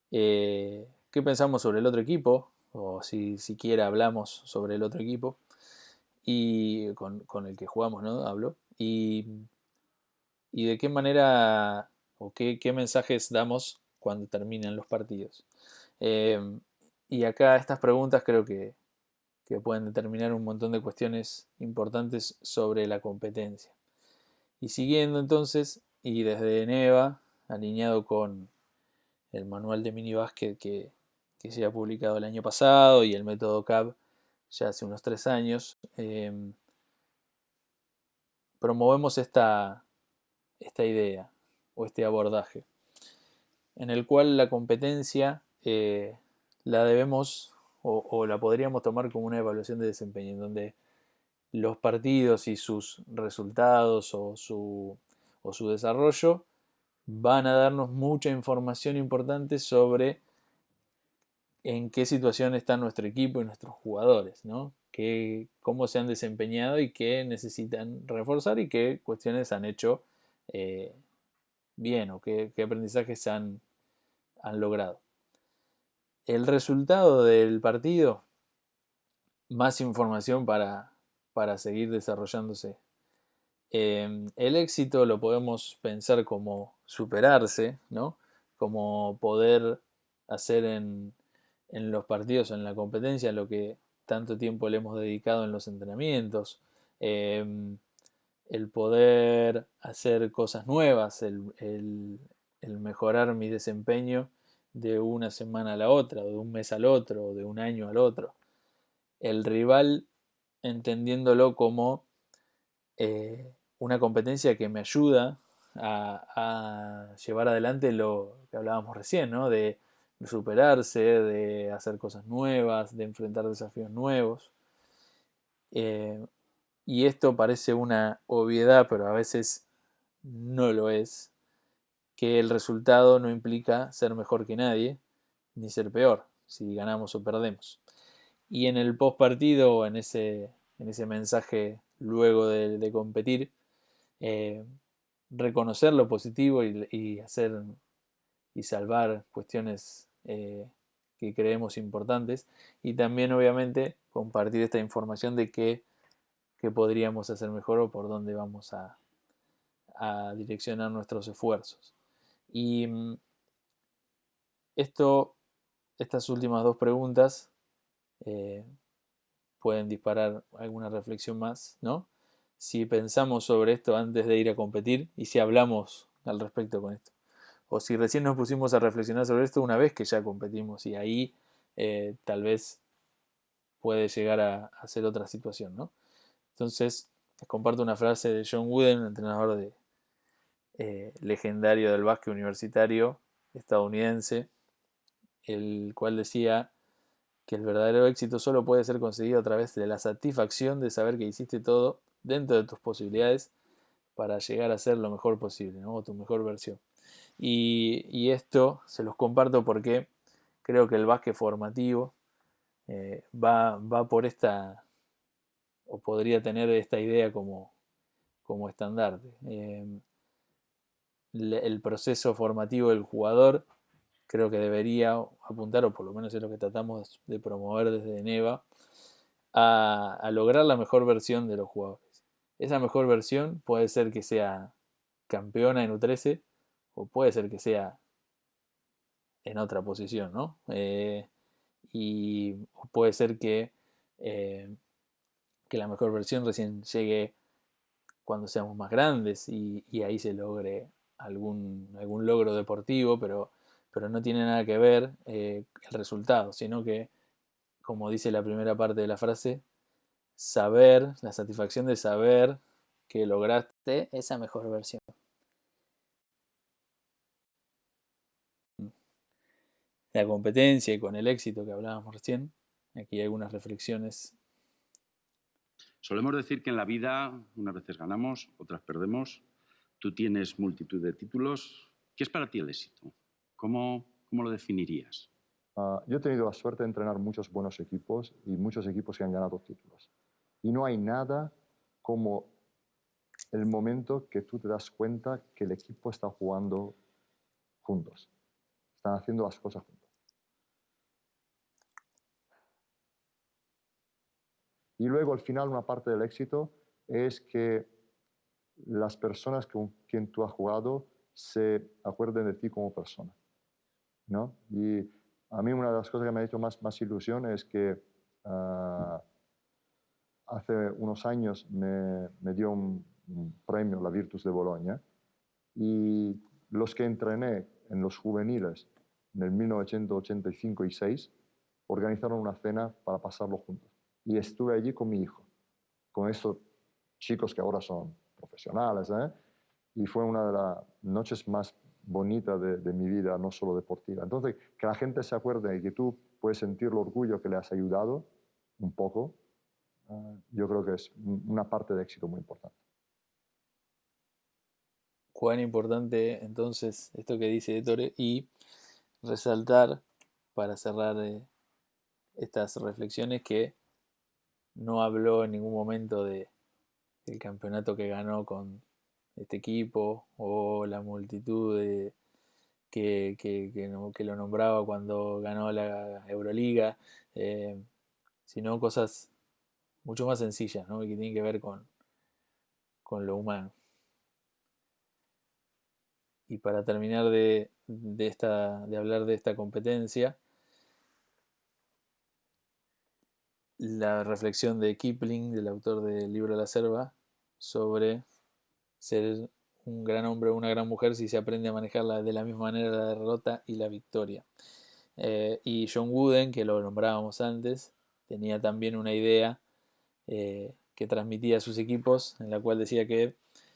¿Qué pensamos sobre el otro equipo? O si siquiera hablamos sobre el otro equipo y con el que jugamos, ¿no? Hablo. Y de qué manera o qué mensajes damos cuando terminan los partidos. Eh, y acá estas preguntas creo que pueden determinar un montón de cuestiones importantes sobre la competencia. Y siguiendo entonces, y desde Neva, alineado con el manual de minibásquet que se ha publicado el año pasado y el método CAB ya hace unos 3 años, promovemos esta idea o este abordaje, en el cual la competencia la debemos o la podríamos tomar como una evaluación de desempeño, en donde los partidos y sus resultados o su desarrollo van a darnos mucha información importante sobre en qué situación está nuestro equipo y nuestros jugadores, ¿no? Cómo se han desempeñado y qué necesitan reforzar y qué cuestiones han hecho eh, bien o qué aprendizajes han logrado. El resultado del partido, más información para seguir desarrollándose. El éxito lo podemos pensar como superarse, ¿no? Como poder hacer en los partidos, en la competencia, lo que tanto tiempo le hemos dedicado en los entrenamientos. El poder hacer cosas nuevas, el mejorar mi desempeño de una semana a la otra, o de un mes al otro, o de un año al otro. El rival entendiéndolo como una competencia que me ayuda a llevar adelante lo que hablábamos recién, ¿no? De superarse, de hacer cosas nuevas, de enfrentar desafíos nuevos. Eh, y esto parece una obviedad, pero a veces no lo es, que el resultado no implica ser mejor que nadie, ni ser peor, si ganamos o perdemos. Y en el post partido, en ese mensaje luego de competir, eh, reconocer lo positivo y hacer y salvar cuestiones que creemos importantes y también obviamente compartir esta información de qué podríamos hacer mejor o por dónde vamos a direccionar nuestros esfuerzos. Y estas últimas dos preguntas eh, pueden disparar alguna reflexión más, ¿no? Si pensamos sobre esto antes de ir a competir y si hablamos al respecto con esto. O si recién nos pusimos a reflexionar sobre esto una vez que ya competimos y ahí tal vez puede llegar a ser otra situación, ¿no? Entonces, les comparto una frase de John Wooden, entrenador legendario del básquet universitario estadounidense, el cual decía que el verdadero éxito solo puede ser conseguido a través de la satisfacción de saber que hiciste todo dentro de tus posibilidades para llegar a ser lo mejor posible, ¿no? O tu mejor versión. Y esto se los comparto porque creo que el básquet formativo va por esta, o podría tener esta idea como estandarte. El proceso formativo del jugador creo que debería apuntar, o por lo menos es lo que tratamos de promover desde NEVA, a lograr la mejor versión de los jugadores. Esa mejor versión puede ser que sea campeona en U13 o puede ser que sea en otra posición, ¿no? Y puede ser eh, que la mejor versión recién llegue cuando seamos más grandes y ahí se logre algún logro deportivo, pero no tiene nada que ver el resultado, sino que, como dice la primera parte de la frase, saber, la satisfacción de saber que lograste esa mejor versión. La competencia y con el éxito que hablábamos recién, aquí hay algunas reflexiones. Solemos decir que en la vida unas veces ganamos, otras perdemos. Tú tienes multitud de títulos. ¿Qué es para ti el éxito? ¿Cómo lo definirías? Yo he tenido la suerte de entrenar muchos buenos equipos y muchos equipos que han ganado títulos. Y no hay nada como el momento que tú te das cuenta que el equipo está jugando juntos. Están haciendo las cosas juntos. Y luego, al final, una parte del éxito es que las personas con quien tú has jugado se acuerden de ti como persona, ¿no? Y a mí una de las cosas que me ha hecho más ilusión es que hace unos años me dio un premio, la Virtus de Bolonia, y los que entrené en los juveniles en el 1985 y 6 organizaron una cena para pasarlo juntos. Y estuve allí con mi hijo, con esos chicos que ahora son profesionales, ¿eh? Y fue una de las noches más bonitas de mi vida, no solo deportiva. Entonces, que la gente se acuerde y que tú puedes sentir el orgullo que le has ayudado un poco, yo creo que es una parte de éxito muy importante. Cuán importante entonces esto que dice Ettore y resaltar para cerrar estas reflexiones que no habló en ningún momento del campeonato que ganó con este equipo o la multitud que lo nombraba cuando ganó la Euroliga, eh, sino cosas mucho más sencillas, ¿no? Y que tienen que ver con lo humano. Y para terminar de hablar de esta competencia, la reflexión de Kipling, del autor del libro La Selva, sobre ser un gran hombre o una gran mujer si se aprende a manejarla de la misma manera la derrota y la victoria. Y John Wooden, que lo nombrábamos antes, tenía también una idea que transmitía a sus equipos, en la cual decía que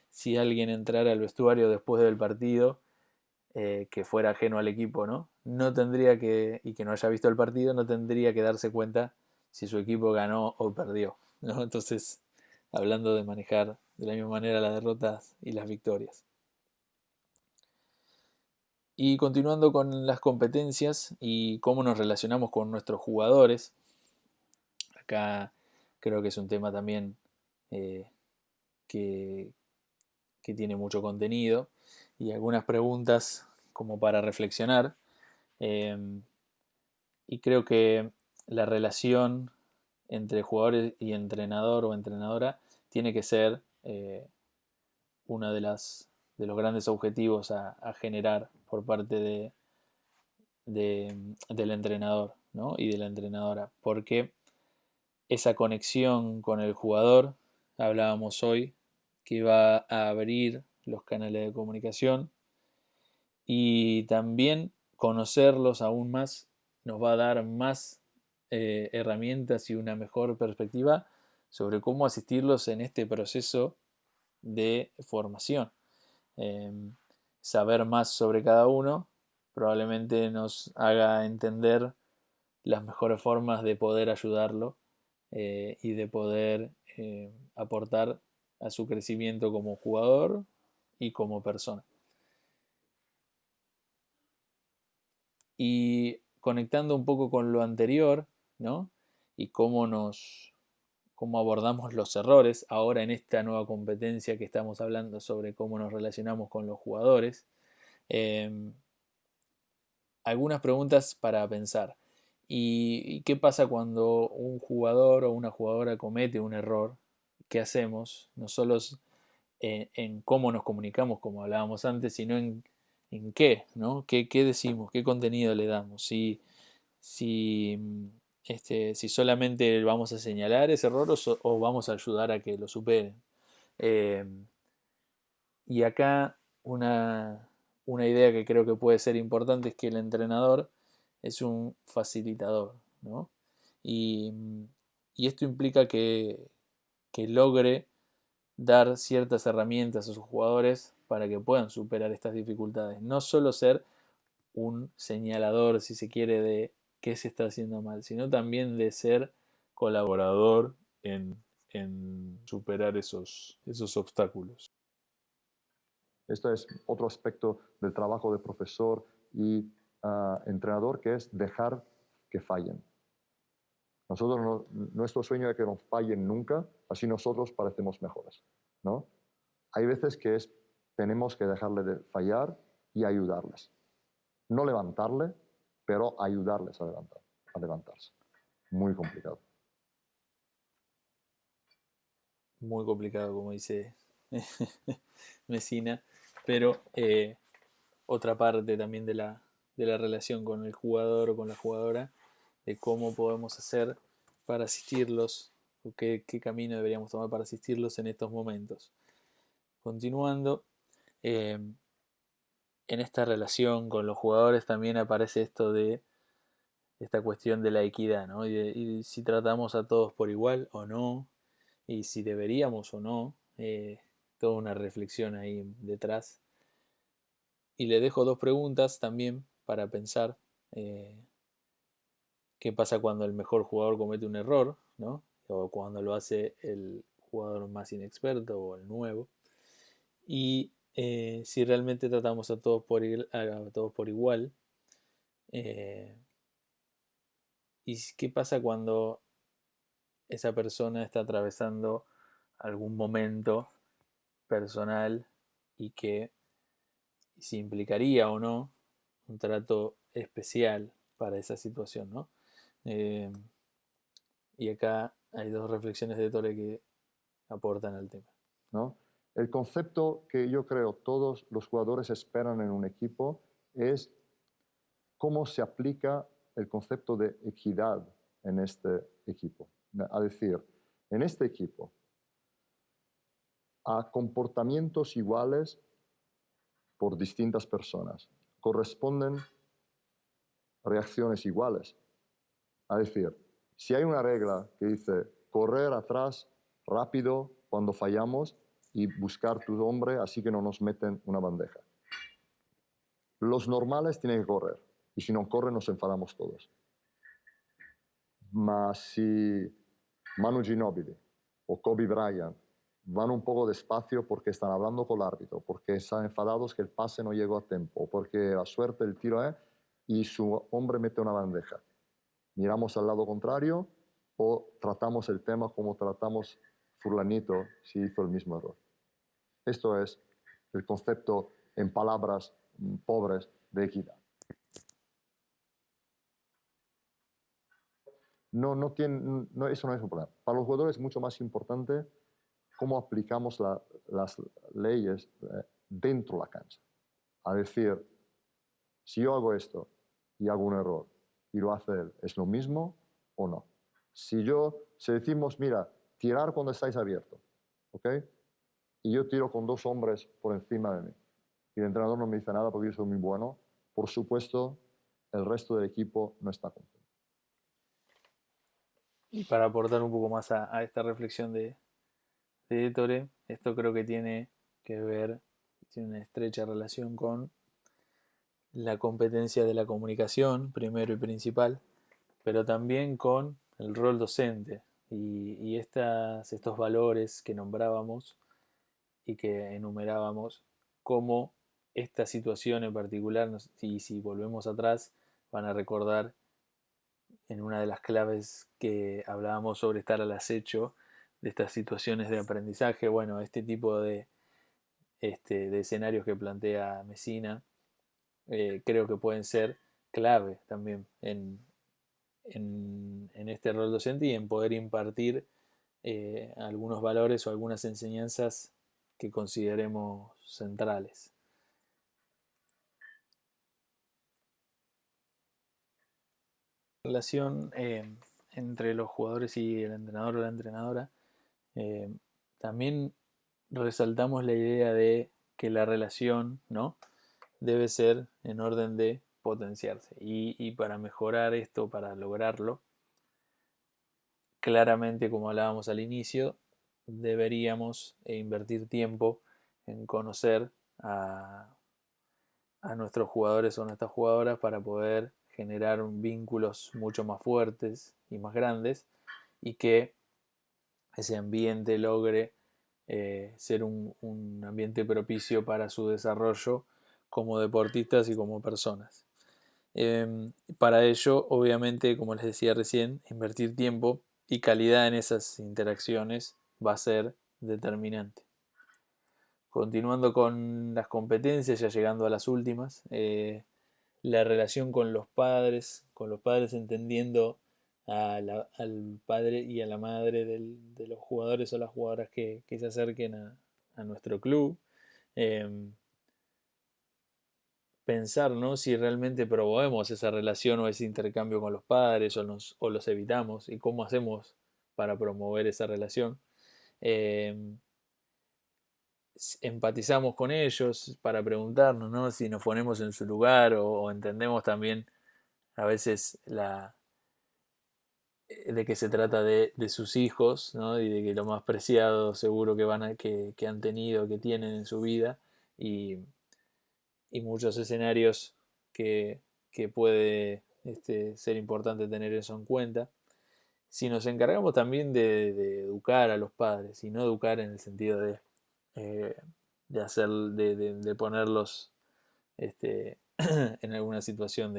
si alguien entrara al vestuario después del partido, que fuera ajeno al equipo, ¿no? No tendría que, y que no haya visto el partido, no tendría que darse cuenta si su equipo ganó o perdió, ¿no? Entonces, hablando de manejar de la misma manera las derrotas y las victorias. Y continuando con las competencias y cómo nos relacionamos con nuestros jugadores, acá creo que es un tema también eh, que, que tiene mucho contenido y algunas preguntas como para reflexionar. Eh, y creo que la relación entre jugadores y entrenador o entrenadora tiene que ser uno de los grandes objetivos a generar por parte del entrenador, ¿no? Y de la entrenadora, porque esa conexión con el jugador, hablábamos hoy, que va a abrir los canales de comunicación y también conocerlos aún más nos va a dar más herramientas y una mejor perspectiva sobre cómo asistirlos en este proceso de formación. Eh, Saber más sobre cada uno probablemente nos haga entender las mejores formas de poder ayudarlo y de poder aportar a su crecimiento como jugador y como persona. Y conectando un poco con lo anterior, ¿no? Y cómo abordamos los errores ahora en esta nueva competencia que estamos hablando sobre cómo nos relacionamos con los jugadores. Algunas preguntas para pensar. ¿Y qué pasa cuando un jugador o una jugadora comete un error? ¿Qué hacemos? No solo en cómo nos comunicamos, como hablábamos antes, sino en qué, ¿no? ¿Qué decimos? ¿Qué contenido le damos? Si, si solamente vamos a señalar ese error o vamos a ayudar a que lo superen. Eh, y acá una idea que creo que puede ser importante es que el entrenador es un facilitador, ¿no? Y, y esto implica que logre dar ciertas herramientas a sus jugadores para que puedan superar estas dificultades. No solo ser un señalador, si se quiere, de qué se está haciendo mal, sino también de ser colaborador en superar esos obstáculos. Este es otro aspecto del trabajo de profesor y entrenador, que es dejar que fallen. Nuestro sueño es que no fallen nunca, así nosotros parecemos mejores, ¿no? Hay veces que tenemos que dejarle de fallar y ayudarles. No levantarle, pero ayudarles a levantarse. Muy complicado. Muy complicado, como dice Messina, pero otra parte también de la relación con el jugador o con la jugadora, de cómo podemos hacer para asistirlos, o qué camino deberíamos tomar para asistirlos en estos momentos. Continuando, eh, en esta relación con los jugadores también aparece esto de esta cuestión de la equidad, ¿no? Y si tratamos a todos por igual o no, y si deberíamos o no, toda una reflexión ahí detrás. Y le dejo dos preguntas también para pensar. ¿Qué pasa cuando el mejor jugador comete un error, ¿no? O cuando lo hace el jugador más inexperto o el nuevo? Y si realmente tratamos a todos por igual. eh, ¿Y qué pasa cuando esa persona está atravesando algún momento personal y que si implicaría o no un trato especial para esa situación, ¿no? Eh, y acá hay dos reflexiones de Tore que aportan al tema. ¿No? El concepto que yo creo todos los jugadores esperan en un equipo es cómo se aplica el concepto de equidad en este equipo. A decir, en este equipo, a comportamientos iguales por distintas personas corresponden reacciones iguales. Es decir, si hay una regla que dice correr atrás rápido cuando fallamos y buscar tu hombre así que no nos meten una bandeja. Los normales tienen que correr y si no corren nos enfadamos todos. Ma si Manu Ginóbili o Kobe Bryant van un poco despacio porque están hablando con el árbitro, porque están enfadados que el pase no llegó a tiempo, porque la suerte del tiro es y su hombre mete una bandeja. Miramos al lado contrario o tratamos el tema como tratamos fulanito si hizo el mismo error. Esto es el concepto en palabras pobres de equidad. Eso no es un problema. Para los jugadores es mucho más importante cómo aplicamos las leyes dentro de la cancha. A decir, si yo hago esto y hago un error y lo hace él, ¿es lo mismo o no? Si decimos, mira, tirar cuando estáis abiertos, ¿ok? Y yo tiro con dos hombres por encima de mí y el entrenador no me dice nada porque yo soy muy bueno, por supuesto, el resto del equipo no está contento. Y para aportar un poco más a esta reflexión de Ettore, esto creo que tiene que ver, tiene una estrecha relación con la competencia de la comunicación, primero y principal, pero también con el rol docente y estos valores que nombrábamos y que enumerábamos, cómo esta situación en particular, y si volvemos atrás, van a recordar en una de las claves que hablábamos sobre estar al acecho de estas situaciones de aprendizaje, bueno, este tipo de escenarios que plantea Messina, creo que pueden ser clave también en este rol docente y en poder impartir algunos valores o algunas enseñanzas que consideremos centrales. La relación entre los jugadores y el entrenador o la entrenadora, eh, también resaltamos la idea de que la relación, ¿no?, debe ser en orden de potenciarse. Y para mejorar esto, para lograrlo, claramente, como hablábamos al inicio, deberíamos invertir tiempo en conocer a nuestros jugadores o nuestras jugadoras para poder generar vínculos mucho más fuertes y más grandes y que ese ambiente logre ser un ambiente propicio para su desarrollo como deportistas y como personas. Para ello, obviamente, como les decía recién, invertir tiempo y calidad en esas interacciones va a ser determinante. Continuando con las competencias, ya llegando a las últimas, la relación con los padres entendiendo al padre y a la madre de los jugadores o las jugadoras que se acerquen a nuestro club. Eh, Pensar, ¿no?, si realmente promovemos esa relación o ese intercambio con los padres o los evitamos y cómo hacemos para promover esa relación. Eh, Empatizamos con ellos para preguntarnos, ¿no?, si nos ponemos en su lugar o entendemos también a veces de que se trata de sus hijos, ¿no?, y de que lo más preciado seguro que han tenido, que tienen en su vida y, y muchos escenarios que, que puede ser importante tener eso en cuenta. Si nos encargamos también de educar a los padres, y no educar en el sentido eh, de ponerlos en alguna situación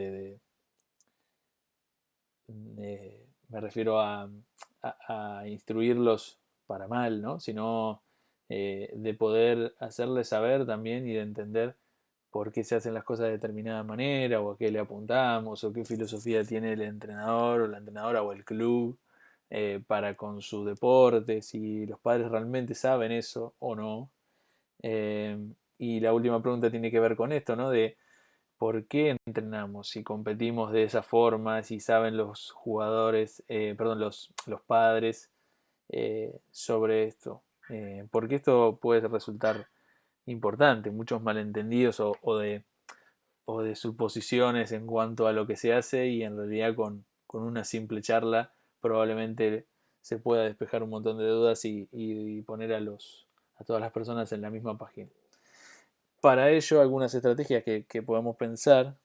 me refiero a instruirlos para mal, ¿no?, sino de poder hacerles saber también y de entender por qué se hacen las cosas de determinada manera o a qué le apuntamos o qué filosofía tiene el entrenador o la entrenadora o el club para con su deporte, si los padres realmente saben eso o no. Eh, y la última pregunta tiene que ver con esto, ¿no?, de por qué entrenamos, si competimos de esa forma, si saben los jugadores, perdón, los padres sobre esto. Porque esto puede resultar importante, muchos malentendidos o de suposiciones en cuanto a lo que se hace y en realidad con una simple charla probablemente se pueda despejar un montón de dudas y poner a todas las personas en la misma página. Para ello, algunas estrategias que podemos pensar,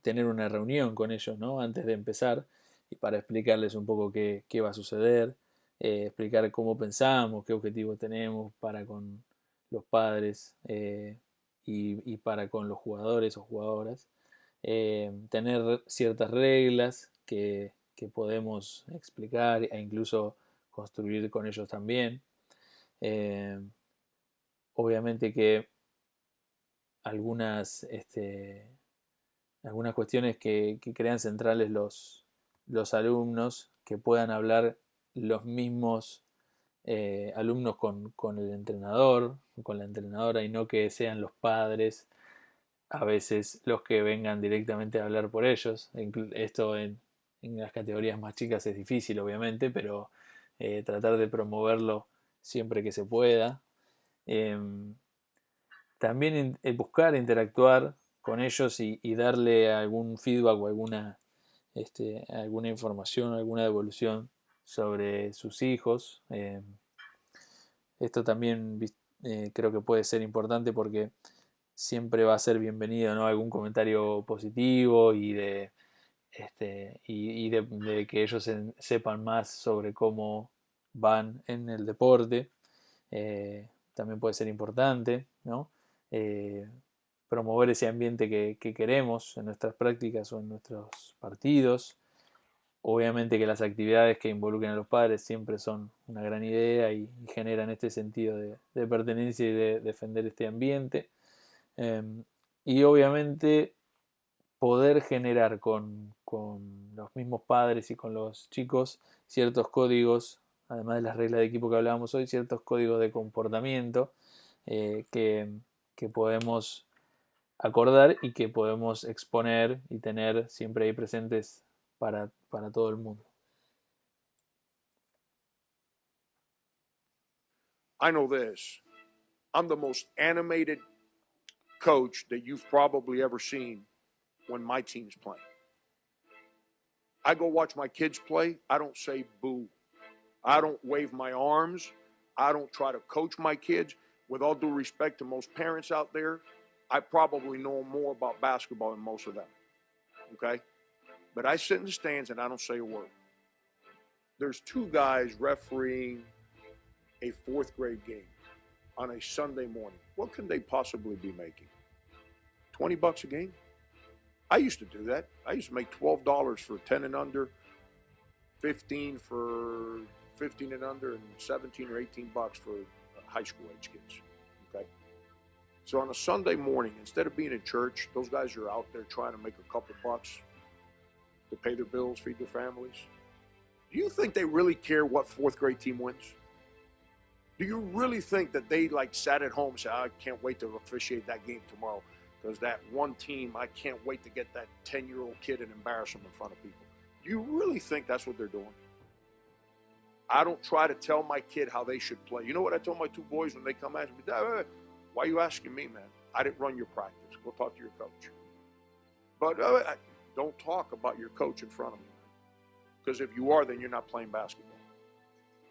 tener una reunión con ellos, ¿no?, antes de empezar y para explicarles un poco qué va a suceder, explicar cómo pensamos, qué objetivos tenemos para con los padres y para con los jugadores o jugadoras. Tener ciertas reglas que podemos explicar e incluso construir con ellos también. Eh, Obviamente que algunas, algunas cuestiones que crean centrales los alumnos, que puedan hablar los mismos alumnos con el entrenador, con la entrenadora, y no que sean los padres a veces los que vengan directamente a hablar por ellos. Esto en las categorías más chicas es difícil, obviamente, pero tratar de promoverlo siempre que se pueda. Em, También buscar interactuar con ellos y darle algún feedback o alguna información, alguna devolución sobre sus hijos. Esto también creo que puede ser importante porque siempre va a ser bienvenido, ¿no? Algún comentario positivo y de que ellos sepan más sobre cómo van en el deporte. También puede ser importante, ¿no? Eh, Promover ese ambiente que queremos en nuestras prácticas o en nuestros partidos. Obviamente que las actividades que involucren a los padres siempre son una gran idea y generan este sentido de pertenencia y de defender este ambiente. Eh, y obviamente poder generar con los mismos padres y con los chicos ciertos códigos, además de las reglas de equipo que hablábamos hoy, ciertos códigos de comportamiento eh, que, que podemos acordar y que podemos exponer y tener siempre ahí presentes para todo el mundo. I know this. I'm the most animated coach that you've probably ever seen when my team's playing. I go watch my kids play. I don't say boo. I don't wave my arms. I don't try to coach my kids. With all due respect to most parents out there, I probably know more about basketball than most of them. Okay? But I sit in the stands and I don't say a word. There's two guys refereeing a fourth grade game on a Sunday morning. What can they possibly be making? $20 a game? I used to do that. I used to make $12 for 10 and under, 15 for 15 and under, and 17 or 18 bucks for high school age kids. Okay. So on a Sunday morning, instead of being in church, those guys are out there trying to make a couple bucks to pay their bills, feed their families. Do you think they really care what fourth grade team wins? Do you really think that they sat at home and said, I can't wait to officiate that game tomorrow because that one team, I can't wait to get that 10-year-old kid and embarrass him in front of people? Do you really think that's what they're doing? I don't try to tell my kid how they should play. You know what I told my two boys when they come ask me, Dad, why are you asking me, man? I didn't run your practice. Go talk to your coach. But don't talk about your coach in front of me, man. Because if you are, then you're not playing basketball.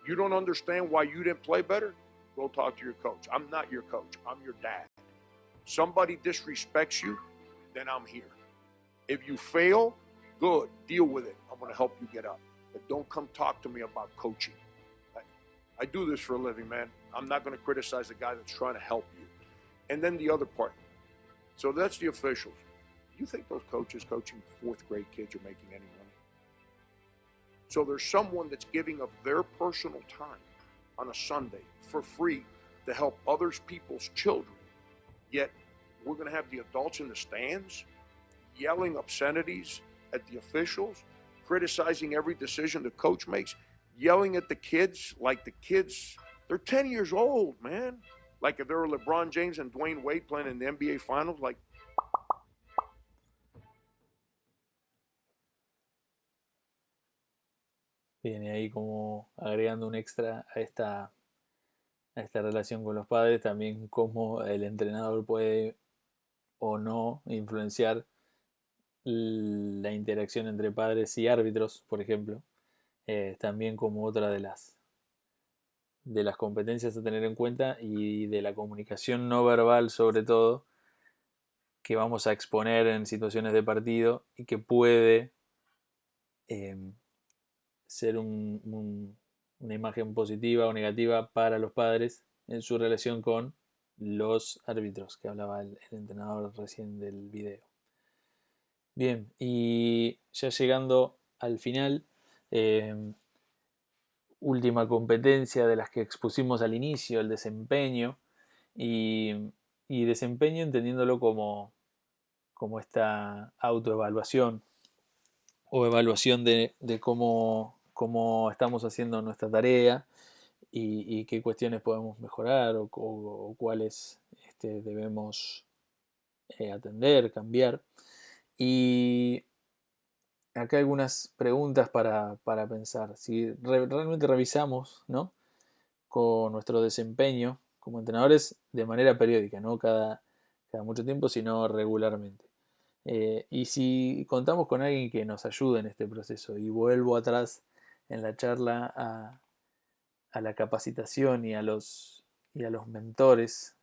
You don't understand why you didn't play better? Go talk to your coach. I'm not your coach. I'm your dad. Somebody disrespects you, then I'm here. If you fail, good. Deal with it. I'm going to help you get up. But don't come talk to me about coaching. I do this for a living, man. I'm not going to criticize the guy that's trying to help you. And then the other part. So that's the officials. You think those coaches coaching fourth grade kids are making any money? So there's someone that's giving of their personal time on a Sunday for free to help others people's children. Yet we're going to have the adults in the stands yelling obscenities at the officials, criticizing every decision the coach makes, yelling at the kids like the kids, they're 10 years old, man. Like if they were LeBron James and Dwayne Wade playing in the NBA Finals, like. Viene ahí como agregando un extra a esta relación con los padres, también cómo el entrenador puede o no influenciar la interacción entre padres y árbitros, por ejemplo, también como otra de las competencias a tener en cuenta y de la comunicación no verbal sobre todo, que vamos a exponer en situaciones de partido y que puede eh, ser una imagen positiva o negativa para los padres en su relación con los árbitros, que hablaba el entrenador recién del video. Bien, y ya llegando al final, última competencia de las que expusimos al inicio, el desempeño, y desempeño entendiéndolo como esta autoevaluación o evaluación de cómo estamos haciendo nuestra tarea y qué cuestiones podemos mejorar o cuáles debemos atender, cambiar. Y acá algunas preguntas para pensar. Si realmente revisamos, ¿no?, con nuestro desempeño como entrenadores de manera periódica, no cada mucho tiempo, sino regularmente. Y si contamos con alguien que nos ayude en este proceso, y vuelvo atrás en la charla a la capacitación y a los mentores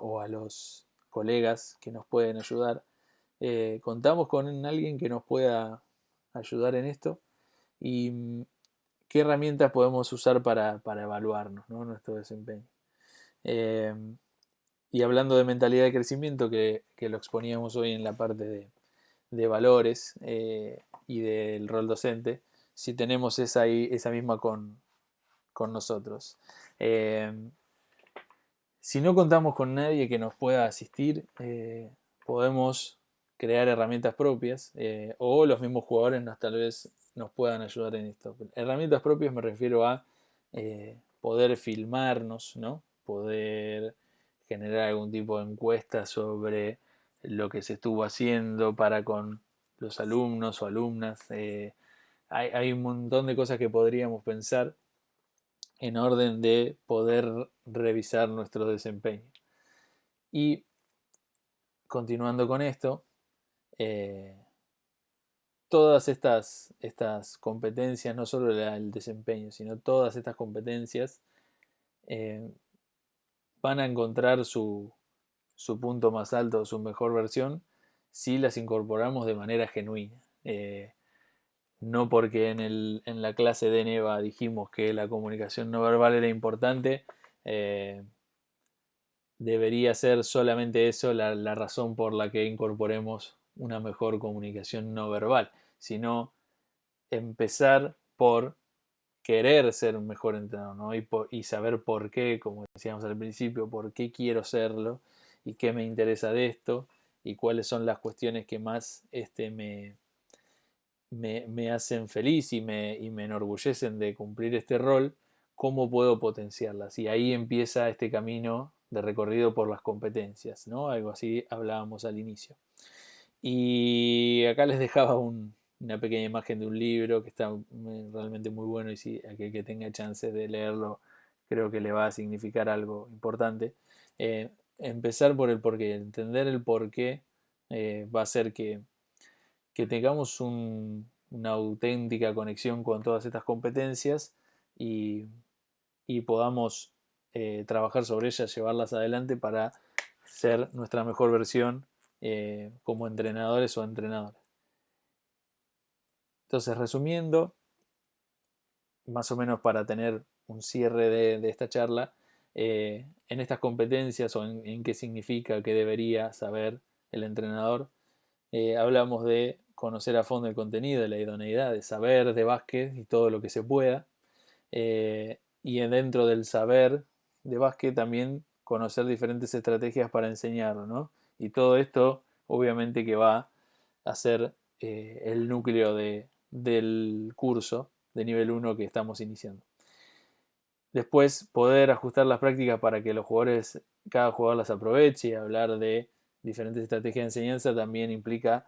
o a los colegas que nos pueden ayudar. Contamos con alguien que nos pueda ayudar en esto y qué herramientas podemos usar para evaluarnos, ¿no? Nuestro desempeño. Y hablando de mentalidad de crecimiento, que lo exponíamos hoy en la parte de valores y del rol docente, si tenemos esa misma con nosotros. Si no contamos con nadie que nos pueda asistir, podemos crear herramientas propias o los mismos jugadores tal vez nos puedan ayudar en esto. Herramientas propias me refiero a poder filmarnos, ¿no? Poder generar algún tipo de encuesta sobre lo que se estuvo haciendo para con los alumnos o alumnas. Hay un montón de cosas que podríamos pensar en orden de poder revisar nuestro desempeño. Y continuando con esto, todas estas competencias, no solo el desempeño, sino todas estas competencias van a encontrar su punto más alto, su mejor versión, si las incorporamos de manera genuina. No porque en la clase de NEVA dijimos que la comunicación no verbal era importante, debería ser solamente eso la razón por la que incorporemos una mejor comunicación no verbal, sino empezar por querer ser un mejor entrenador, ¿no? Y saber por qué, como decíamos al principio, por qué quiero serlo y qué me interesa de esto y cuáles son las cuestiones que más me hacen feliz y me enorgullecen de cumplir este rol, cómo puedo potenciarlas. Y ahí empieza este camino de recorrido por las competencias, ¿no? Algo así hablábamos al inicio. Y acá les dejaba una pequeña imagen de un libro que está realmente muy bueno y si aquel que tenga chance de leerlo creo que le va a significar algo importante. Empezar por el porqué, entender el porqué va a hacer que tengamos una auténtica conexión con todas estas competencias y, podamos trabajar sobre ellas, llevarlas adelante para ser nuestra mejor versión como entrenadores o entrenadoras. Entonces, resumiendo, más o menos para tener un cierre de esta charla, en estas competencias o en qué significa, qué debería saber el entrenador, hablamos de conocer a fondo el contenido, de la idoneidad, de saber de básquet y todo lo que se pueda. Y dentro del saber de básquet también conocer diferentes estrategias para enseñarlo, ¿no? Y todo esto obviamente que va a ser el núcleo del curso de nivel 1 que estamos iniciando. Después poder ajustar las prácticas para que cada jugador las aproveche y hablar de diferentes estrategias de enseñanza también implica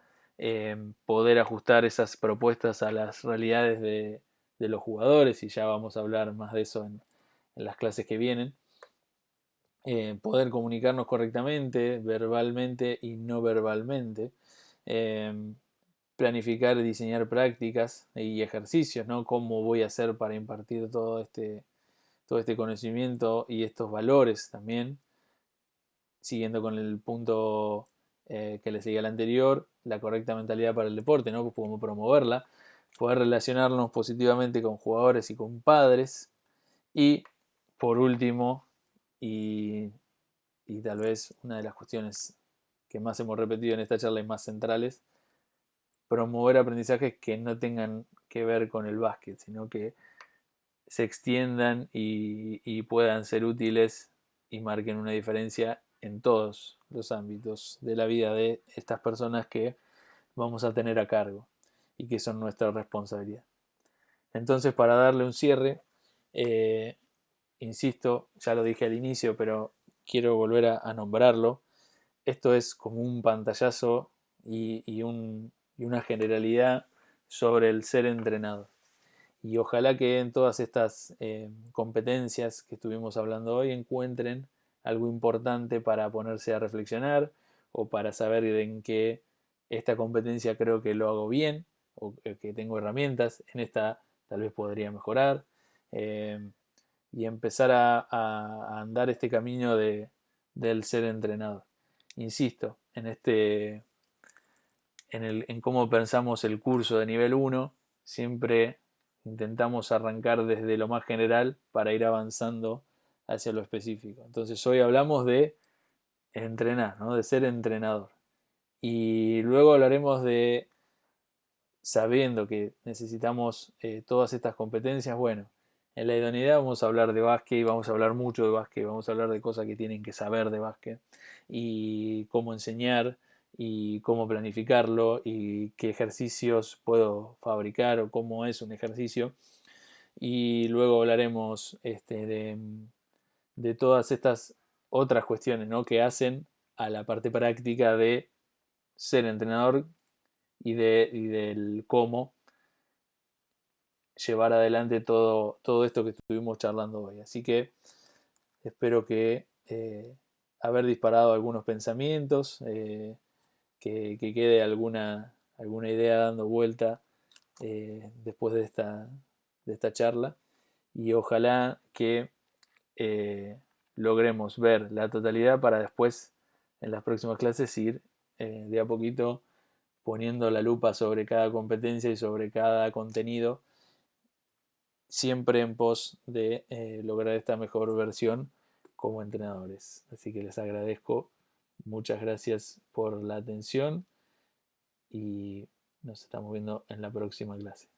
poder ajustar esas propuestas a las realidades de los jugadores y ya vamos a hablar más de eso en las clases que vienen. Poder comunicarnos correctamente, verbalmente y no verbalmente. Planificar y diseñar prácticas y ejercicios, ¿no? Cómo voy a hacer para impartir todo este conocimiento y estos valores también, siguiendo con el punto que le seguía al anterior, la correcta mentalidad para el deporte, ¿no? Cómo promoverla, poder relacionarnos positivamente con jugadores y con padres, y por último, y tal vez una de las cuestiones que más hemos repetido en esta charla y más centrales, promover aprendizajes que no tengan que ver con el básquet, sino que se extiendan y puedan ser útiles y marquen una diferencia en todos los ámbitos de la vida de estas personas que vamos a tener a cargo y que son nuestra responsabilidad. Entonces, para darle un cierre, insisto, ya lo dije al inicio, pero quiero volver a nombrarlo. Esto es como un pantallazo y una generalidad sobre el ser entrenador. Y ojalá que en todas estas competencias que estuvimos hablando hoy encuentren algo importante para ponerse a reflexionar o para saber en qué esta competencia creo que lo hago bien o que tengo herramientas. En esta tal vez podría mejorar y empezar a andar este camino del ser entrenador. insisto, en cómo pensamos el curso de nivel 1, siempre intentamos arrancar desde lo más general para ir avanzando hacia lo específico. Entonces hoy hablamos de entrenar, ¿no? De ser entrenador. Y luego hablaremos de, sabiendo que necesitamos todas estas competencias, bueno, en la idoneidad vamos a hablar de básquet, vamos a hablar mucho de básquet, vamos a hablar de cosas que tienen que saber de básquet y cómo enseñar y cómo planificarlo y qué ejercicios puedo fabricar o cómo es un ejercicio. Y luego hablaremos de todas estas otras cuestiones, ¿no? Que hacen a la parte práctica de ser entrenador y del cómo llevar adelante todo esto que estuvimos charlando hoy. Así que espero que haber disparado algunos pensamientos, que quede alguna idea dando vuelta después de esta charla, y ojalá que logremos ver la totalidad para después en las próximas clases ir de a poquito poniendo la lupa sobre cada competencia y sobre cada contenido, siempre en pos de lograr esta mejor versión como entrenadores. Así que les agradezco, muchas gracias por la atención y nos estamos viendo en la próxima clase.